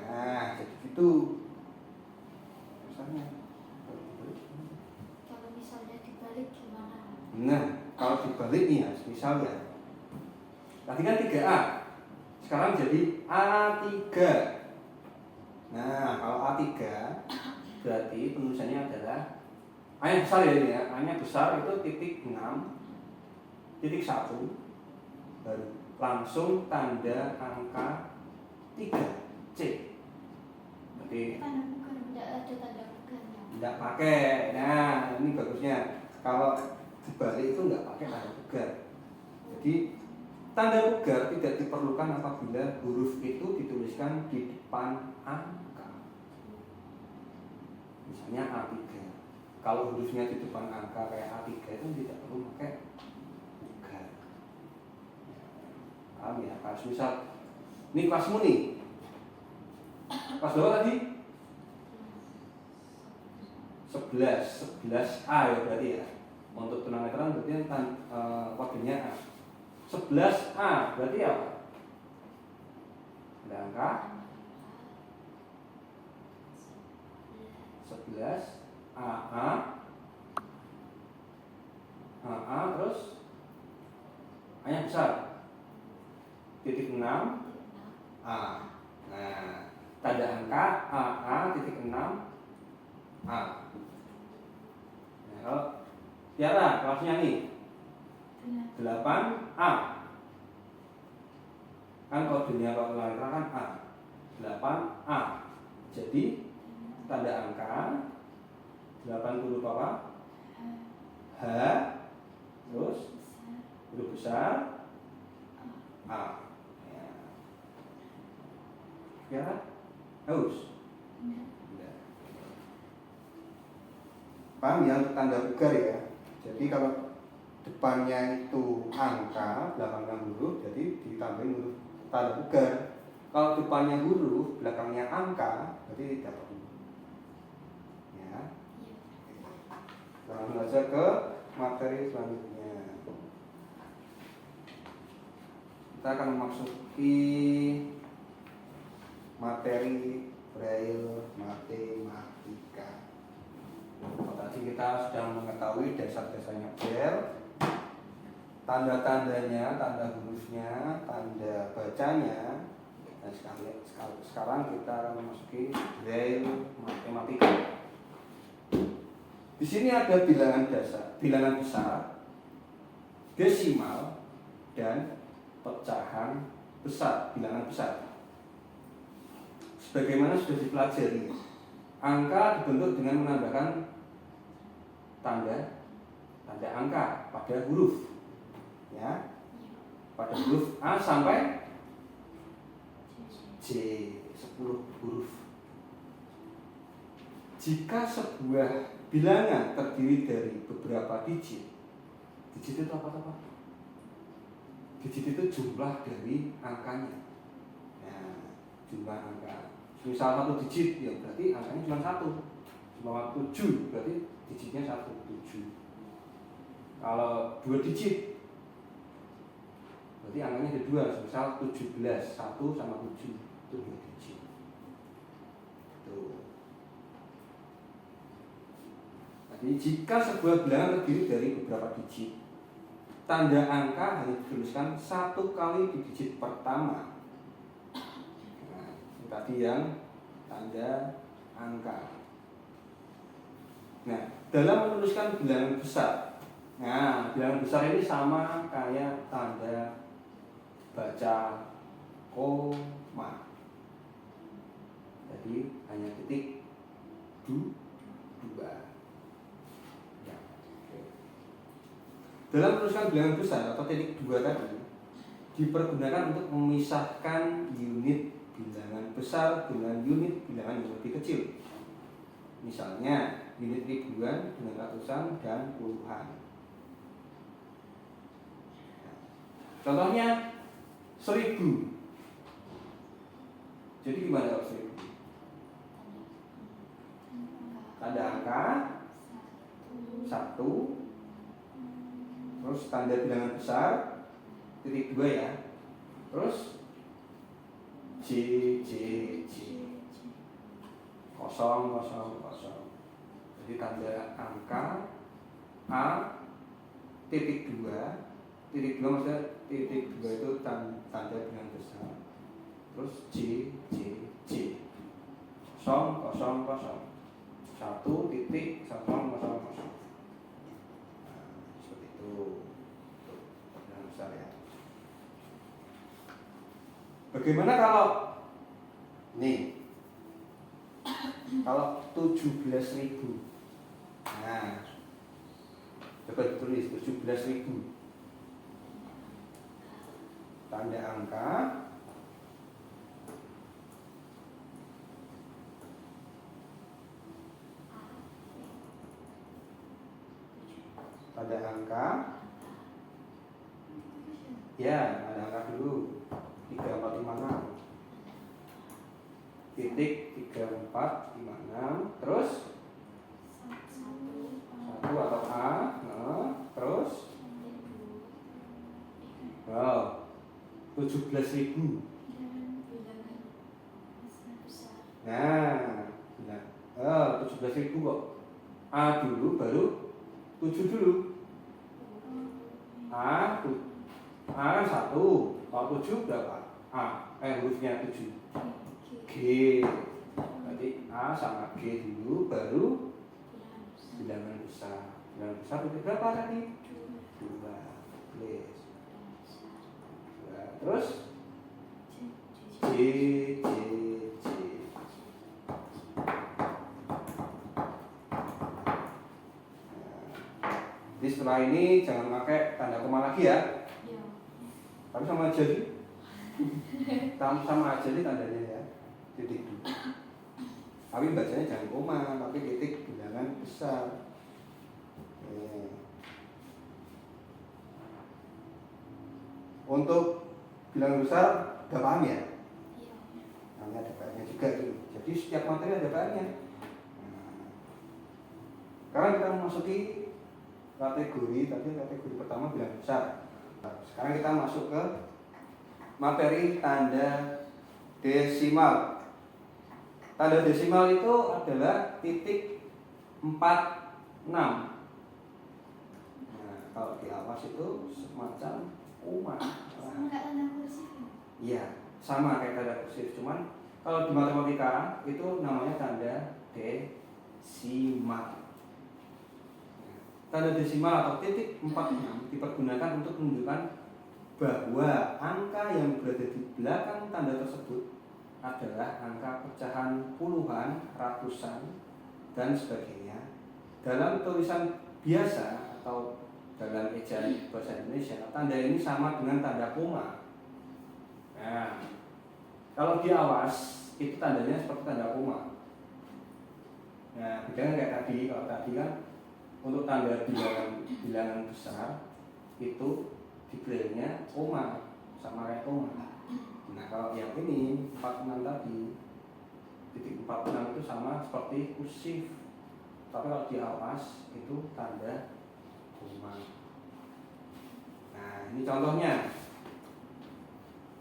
Nah, jadi gitu. Misalnya Kalau misalnya dibalik gimana? nah, kalau dibalik nih ya, misalnya tadi kan 3A, sekarang jadi A3. Nah, kalau A3 berarti penulisannya adalah A-nya besar ya ini ya, A-nya besar itu titik 6, titik 1, baru langsung tanda angka 3 C. Berarti Tanda bukan, tidak ada tanda bukannya. tidak pakai. Nah, ini bagusnya kalau dibalik itu nggak pakai tanda bugar. Jadi tanda bugar tidak diperlukan apabila huruf itu dituliskan di depan angka. Misalnya A3. Kalau hurufnya di depan angka kayak A3 itu tidak perlu pakai bugar. Paham ya? Kalau misal ini kelasmu nih. Kelas berapa tadi? 11A ya berarti ya. Untuk tunanetra berarti kodenya A. 11A berarti apa? Ada angka 11 AA terus A-nya besar titik 6 A. Nah, tanda angka AA titik 6 A. Nah, kalau Tiara kelasnya nih 8A kan kodenya kalau tunanetra kan A. 8A. Jadi tanda angka 80 apa? H terus huruf besar A. Ya. Ya, haus. Ya. Paham ya untuk tanda bugar ya. Jadi kalau depannya itu angka, belakangnya huruf, jadi ditambahin huruf tanda bugar. Kalau depannya huruf, belakangnya angka, berarti tidak perlu. Ya. Langsung saja ke materi selanjutnya. Kita akan memasuki materi Braille matematika. Tadi kita sudah mengetahui dasar-dasarnya Braille, tanda-tandanya, tanda hurufnya, tanda bacanya. Dan sekarang kita akan memasuki Braille matematika. Di sini ada bilangan dasar, bilangan besar, desimal, dan pecahan besar, bilangan besar. Sebagaimana sudah dipelajari, angka dibentuk dengan menambahkan tanda angka pada huruf, ya, pada huruf A sampai J, 10 huruf. Jika sebuah bilangan terdiri dari beberapa digit itu apa? Digit itu jumlah dari angkanya. Nah, jumlah angka. Misal 1 digit, ya berarti angkanya cuma 1. Cuma 7, berarti digitnya 1, 7. Kalau 2 digit, berarti angkanya ada 2. Misal 17, 1 sama 7, itu 2 digit. Tuh. Jadi jika sebuah bilangan terdiri dari beberapa digit, tanda angka hanya dituliskan satu kali di digit pertama. Nah, ini tadi yang tanda angka. Nah, dalam menuliskan bilangan besar, nah bilangan besar ini sama kayak tanda baca koma. Jadi hanya titik dua. Ya, oke. Dalam menuliskan bilangan besar atau titik dua tadi dipergunakan untuk memisahkan unit bilangan besar dengan unit bilangan yang lebih kecil. Misalnya unit ribuan dengan ratusan dan puluhan. Contohnya 1000. Jadi gimana kalau 1000? Tanda angka 1, terus tanda bilangan besar titik 2 ya, terus J 000. Jadi tanda angka A titik 2. Titik 2 maksudnya titik 2 itu tanda bilangan besar. Terus J 000. 1.000. Seperti itu. Bilangan besar ya. Bagaimana kalau nih? Kalau 17.000. Nah, coba ditulis 17.000. Tanda angka ya, tanda angka dulu 3456 titik 3456, terus 1 atau A, terus 17.000. Nah, 17.000 kok. A dulu baru 7 dulu. A kan 1, kalau 7 berapa? Hurufnya 7. G. Berarti A sama G dulu baru bilangan besar. Bilangan besar itu berapa tadi? 2. Please. Terus J. Jadi setelah ini jangan pakai tanda koma lagi ya. Tapi sama aja sih. Sama aja nih tandanya ya. Titik. Tapi bacanya jangan koma, tapi titik bilangan besar. Untuk bilangan besar udah paham ya? Iya. Ada PR-nya juga tuh. Jadi setiap materi ada PR-nya. Sekarang kita memasuki kategori pertama bilangan besar. Sekarang kita masuk ke materi tanda desimal. Tanda desimal itu adalah titik 46. Nah, kalau di awas itu semacam koma. Sama kayak tanda kursiv. Iya, sama kayak tanda kursiv, cuman kalau di matematika itu namanya tanda desimal. Tanda desimal atau titik 46 dipergunakan untuk menunjukkan bahwa angka yang berada di belakang tanda tersebut adalah angka pecahan puluhan, ratusan, dan sebagainya. Dalam tulisan biasa atau dalam ejaan bahasa Indonesia, tanda ini sama dengan tanda koma. Nah, kalau di awas itu tandanya seperti tanda koma. Nah, bedanya kayak tadi. Kalau tadi kan untuk tanda bilangan besar itu di braille-nya koma, sama kayak koma. Nah, kalau yang ini 46 tadi, titik 46 itu sama seperti kursiv. Tapi kalau di awas itu tanda koma. Nah, ini contohnya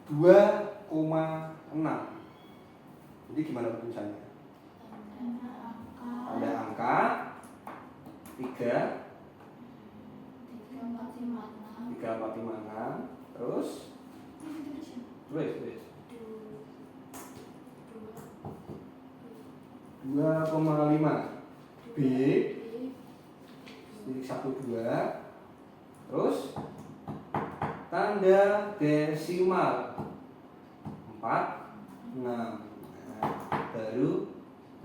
2,6. Jadi gimana tulisannya? Tanda angka 3 3, 4, 5, 6. 3, 4, 5, 6. Terus tulis 2,5 B titik 1, 2. Terus tanda desimal 4, 6. Nah, baru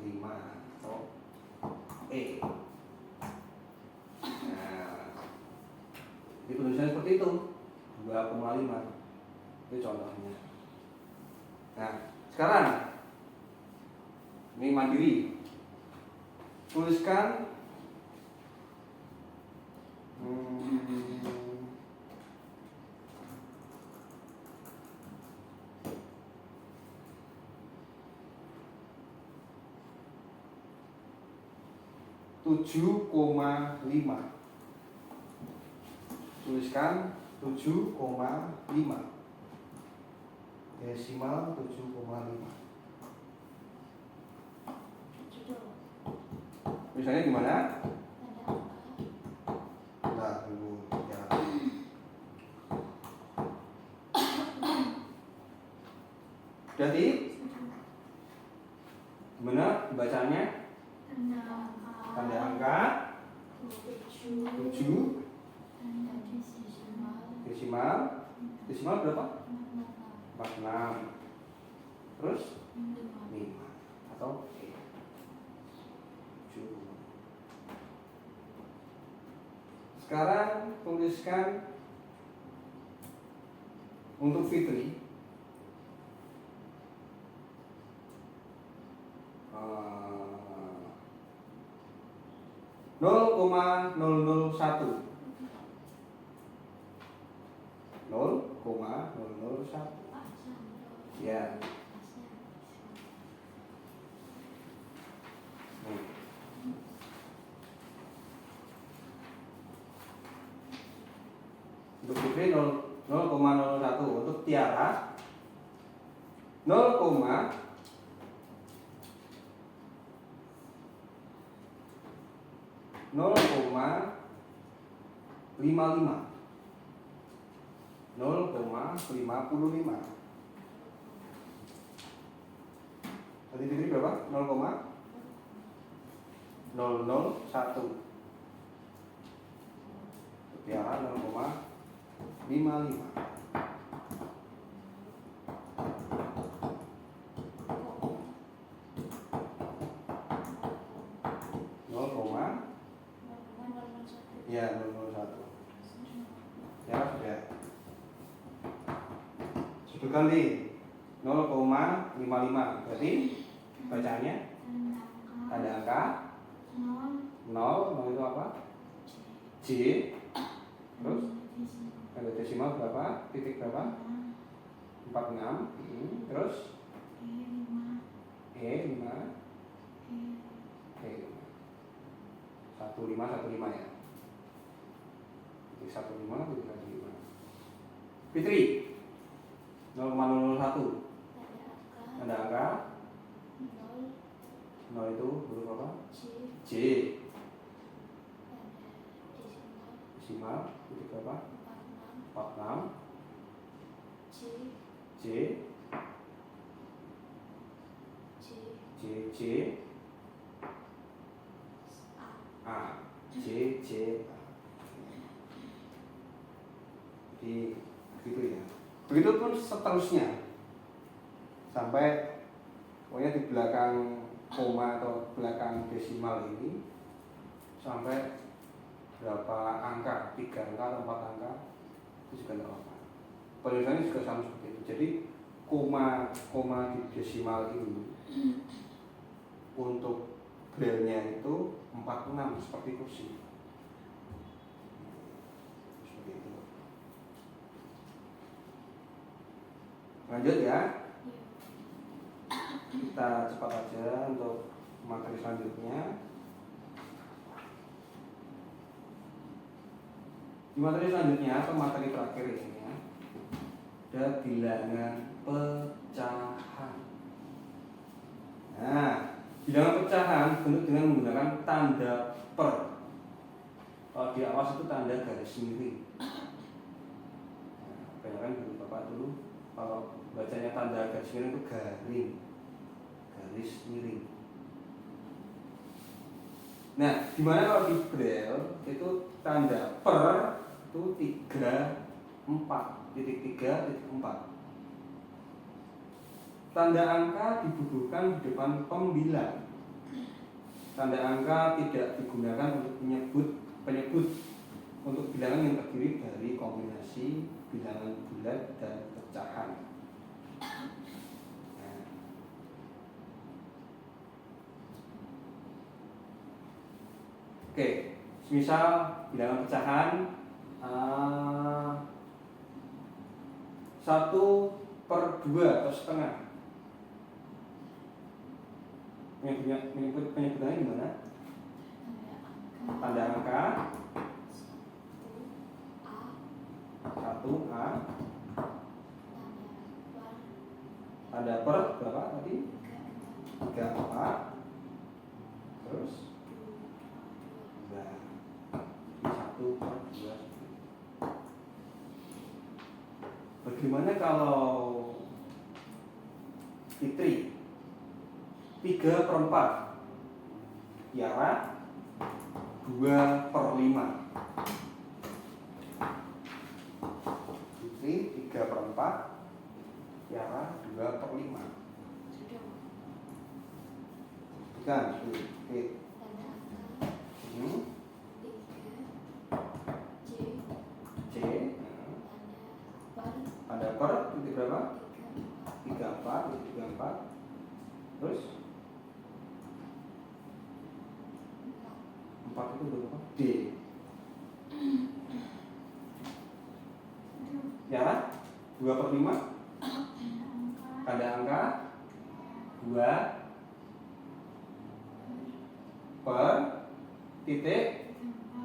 5 atau E. Nah, jadi tulisannya seperti itu 2,5. Itu contohnya. Nah, sekarang ini mandiri. Tuliskan 7,5. Tuliskan 7,5. Desimal 7,5. Misalnya gimana? Nah, dulu ya. Jadi gimana bacanya? Tanda angka 7 desimal berapa? 46. Terus 5 atau E. 7. Sekarang tuliskan untuk Fitri 0,001. 0,001. Ya. Untuk Fitri 0,01. Untuk Tiara 0,0,55. 0,55. Tadi Fitri berapa? 0,001. Tiara 0,55. Ya, 0,01. Ya, sudah. Sebutkan di 0,55. Berarti bacaannya tanda angka 0 itu apa? J. Terus tanda desimal berapa? Titik berapa? 46. Terus E5. 1515 ya. 15. Fitri 0,001. Tanda angka 0 itu huruf apa? J. Desimal titik berapa? 46. J. A. J. Jadi begitu ya. Begitu pun seterusnya sampai pokoknya di belakang koma atau belakang desimal ini sampai berapa angka, 3 angka atau 4 angka itu juga tidak apa-apa. Penulisannya juga sama seperti itu. Jadi koma di desimal ini untuk braille-nya itu 46 seperti kursi. Seperti itu. Lanjut ya. Kita cepat aja untuk materi selanjutnya. Di materi selanjutnya atau materi terakhir ini ya, ada bilangan pecahan. Nah, bilangan pecahan bentuk dengan menggunakan tanda per. Kalau di awas itu tanda garis miring. Nah, bayangkan dulu Bapak dulu, kalau bacanya tanda garis miring itu garing, garis miring. Nah, gimana kalau di Braille itu tanda per itu 3,4. Tanda angka dibubuhkan di depan pembilang. Tanda angka tidak digunakan untuk penyebut untuk bilangan yang terdiri dari kombinasi bilangan bulat dan pecahan. Nah. Oke, misal bilangan pecahan 1/2 atau setengah. Penyebutannya gimana? Tanda angka 1A, tanda per berapa tadi? 3,4. Terus 1/2. Bagaimana kalau Fitri 3/4, Tiara 2/5. Fitri 3/4, Tiara 2/5. Bukan, C. Tanda per titik berapa? 3,4. Terus 4 itu berapa? D. Ya, 2/5. Tanda angka 2 per titik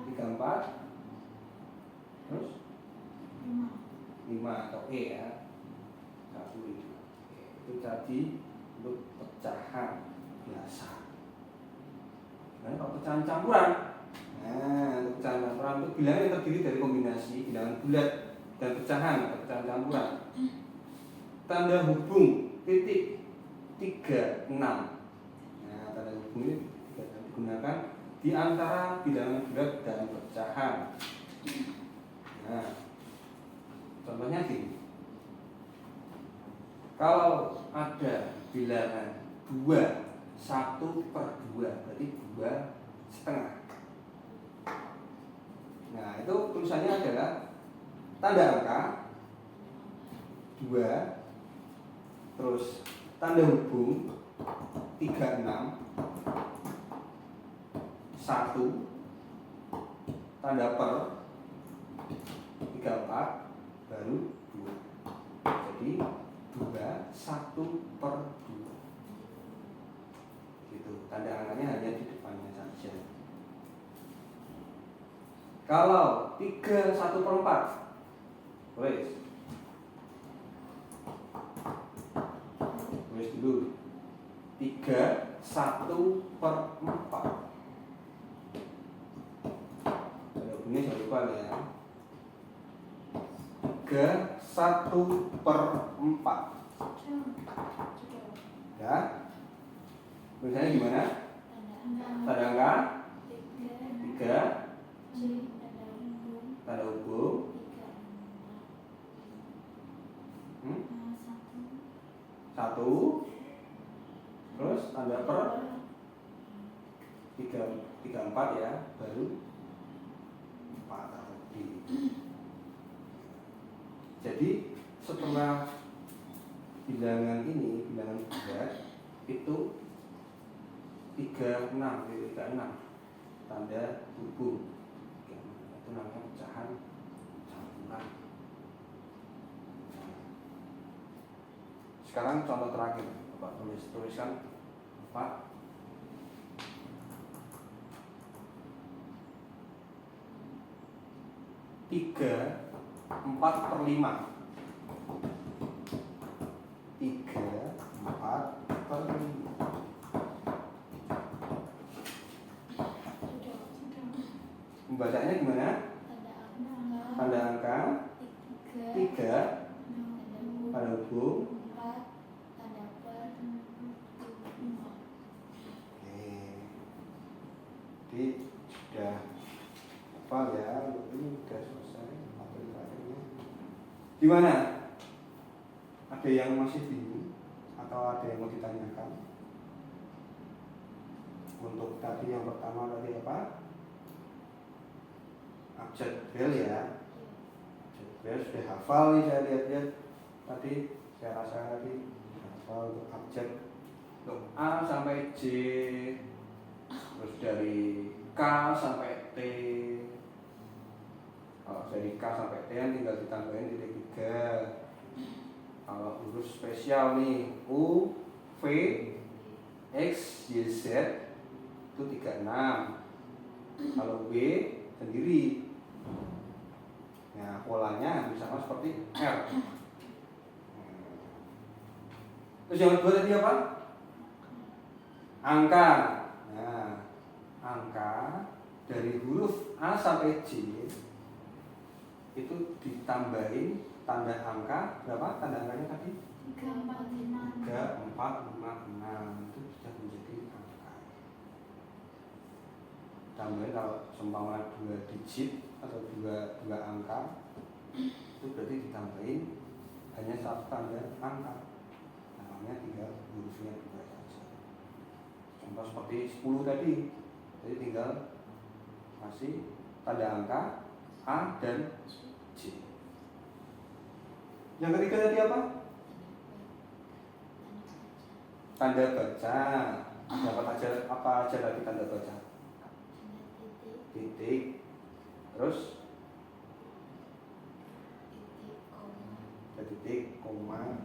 3,4. Terus 5 atau E ya. 1,5. Itu tadi untuk pecahan biasa. Nah, kalau pecahan campuran, untuk pecahan campuran itu bilangan yang terdiri dari kombinasi bilangan bulat dan pecahan atau pecahan campuran. Tanda hubung titik 36. Nah, tanda hubung ini digunakan di antara bilangan bulat dan pecahan. Nah, contohnya gini. Kalau ada bilangan 2, 1/2, berarti 2,5. Nah, itu tulisannya adalah tanda angka 2, terus tanda hubung 36, 1, tanda per 3,4, baru 2. Jadi 2, 1/2. Gitu. Tanda angkanya hanya di depannya saja. Kalau 3, 1/4, tulis dulu 3, 1/4. Ada bunyi jangan lupa ya. 3, 1/4. Ya. Tulisannya gimana? Tanda angka 3, tanda hubung 1, terus tanda per 3,4 ya, baru 4 atau D. Jadi setelah bilangan ini, bilangan bulat itu 36, tanda hubung. Itu namanya pecahan campuran. Sekarang contoh terakhir, Bapak tuliskan 4. 3/4/5. 3/4/5. Membacanya gimana? Tanda angka 3 pada hubung. Jadi sudah hafal ya, ini sudah selesai materi terakhirnya. Gimana? Ada yang masih bingung atau ada yang mau ditanyakan? Untuk tadi yang pertama tadi apa? Abjad Braille ya. Abjad Braille sudah hafal nih, saya lihat-lihat tadi, saya rasa tadi hafal untuk abjad untuk A sampai J, terus dari K sampai T. Kalau dari K sampai T kan tinggal ditambahin titik 3. Kalau huruf spesial nih U, V, X, Y, Z itu 36. Kalau B sendiri, nah polanya sama seperti R. Terus yang kedua tadi apa? Angka. Nah, angka dari huruf A sampai J itu ditambahin tanda angka berapa? Tanda angkanya tadi? 3, 4, 5, 3, 4, 5, 6. Itu sudah menjadi angka. Tambahin kalau seumpama 2 digit atau 2 angka, itu berarti ditambahin hanya satu tanda angka. Namanya tinggal hurufnya 2 saja. Contoh seperti 10 tadi. Jadi tinggal kasih tanda angka A dan J. Yang ketiga tadi apa? Tanda baca. Apa aja tadi tanda baca? Titik. Terus titik, koma,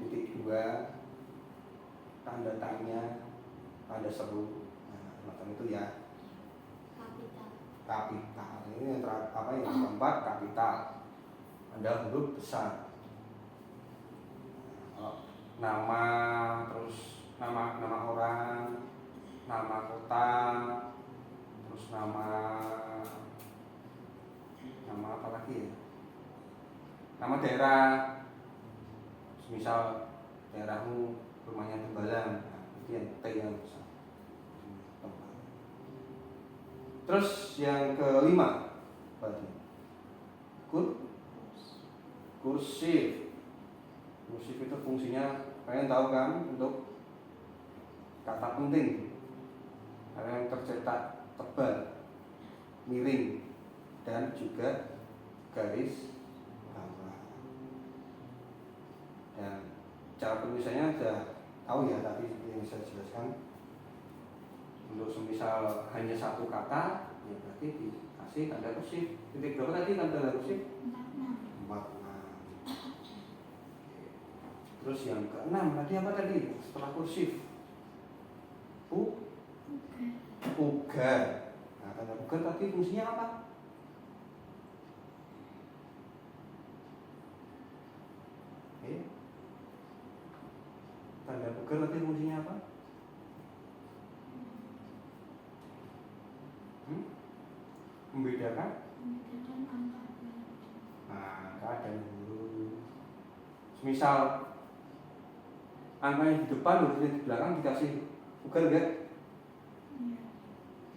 titik 2, tanda tanya, tanda seru. Nah, macam itu ya. Kapital. Ini yang yang keempat kapital. Ada huruf besar. Nama, terus nama orang, nama kota, terus nama apa lagi ya? Nama daerah. Misal daerahmu rumahnya Tembalang, nah, itu yang T yang besar. Terus yang kelima, kursif. Kursif itu fungsinya kalian tahu kan, untuk kata penting, karena yang tercetak tebal, miring, dan juga garis bawah. Dan cara penulisannya sudah tahu ya tadi yang saya jelaskan. Untuk semisal hanya satu kata, ya berarti dikasih tanda kursif. Titik berapa tadi tanda kursif? 46. Terus yang keenam tadi apa tadi? Setelah kursif, ugar. Nah, tanda ugar tadi fungsinya apa? Tanda ugar tadi fungsinya apa? Membedakan angka dan huruf. Misal angka yang di depan, hurufnya di belakang dikasih ugar enggak?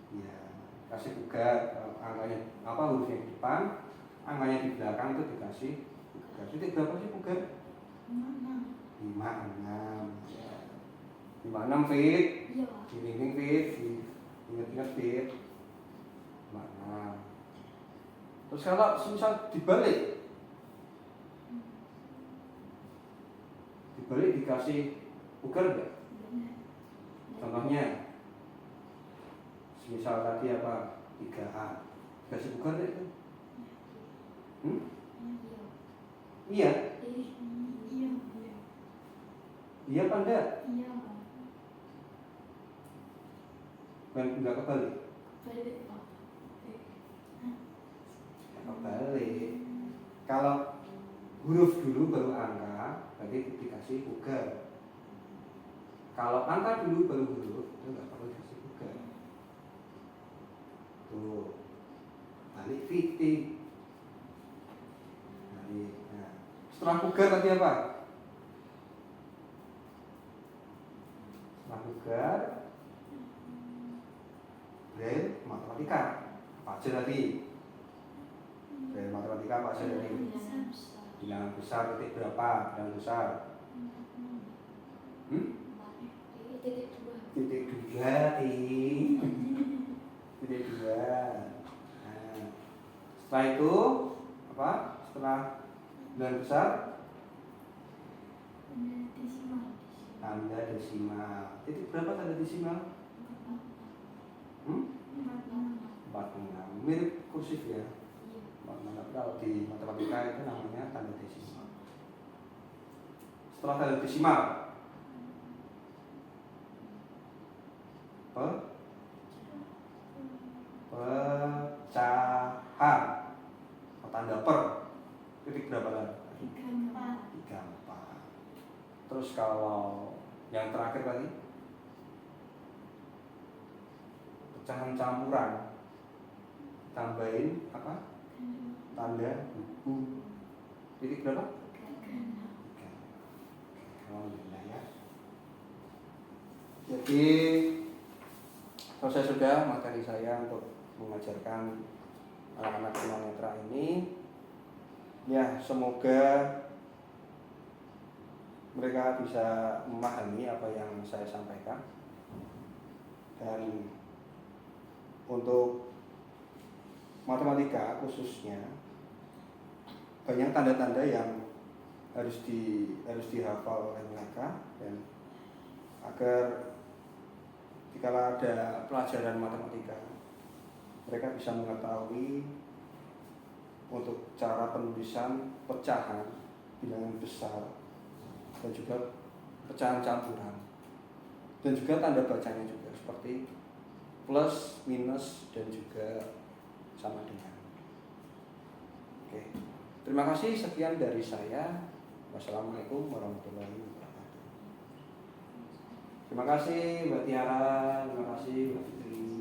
Iya, kasih ugar. Angkanya apa, hurufnya di depan, angkanya di belakang itu dikasih ugar. Titik berapa sih ugar? 56. 56 fit. Dinding fit. Ingat-ingat fit. Mana? Terus kalau misal dibalik dikasih ugar enggak? Contohnya, misal tadi apa? 3A, dikasih ugar enggak itu? Iya. Iya apa enggak? Iya. Enggak kebalik. Balik, Pak. Kebalik. Kalau huruf dulu baru angka, berarti dikasih ugar. Kalau angka dulu baru huruf, itu nggak perlu dikasih ugar. Setelah Pugar tadi apa? Setelah Pugar Braille matematika. Apa aja tadi? Braille matematika apa aja tadi? Bilangan besar titik berapa? Bilangan besar. Titik dua, titik dua. Nah, setelah itu apa? Setelah bilangan besar, tanda desimal. Titik berapa tanda desimal? 46. Mirip kursif ya. 46. Kalau di matematika itu namanya tanda desimal. Setelah tanda desimal, pecahan. Tanda per. Titik berapa lagi? 34. Terus kalau yang terakhir tadi, pecahan campuran, tambahin apa? Tanda buku. Titik berapa? 3. Alhamdulillah ya. Jadi selesai sudah materi saya untuk mengajarkan anak-anak tunanetra ini. Ya, semoga mereka bisa memahami apa yang saya sampaikan. Dan untuk matematika khususnya banyak tanda-tanda yang harus dihafal oleh mereka, dan agar jika ada pelajaran matematika mereka bisa mengetahui untuk cara penulisan pecahan, bilangan besar, dan juga pecahan campuran, dan juga tanda bacanya juga seperti plus, minus, dan juga sama dengan. Oke, terima kasih, sekian dari saya. Wassalamualaikum warahmatullahi wabarakatuh. Terima kasih Mbak Tiara, terima kasih Mbak Fitri.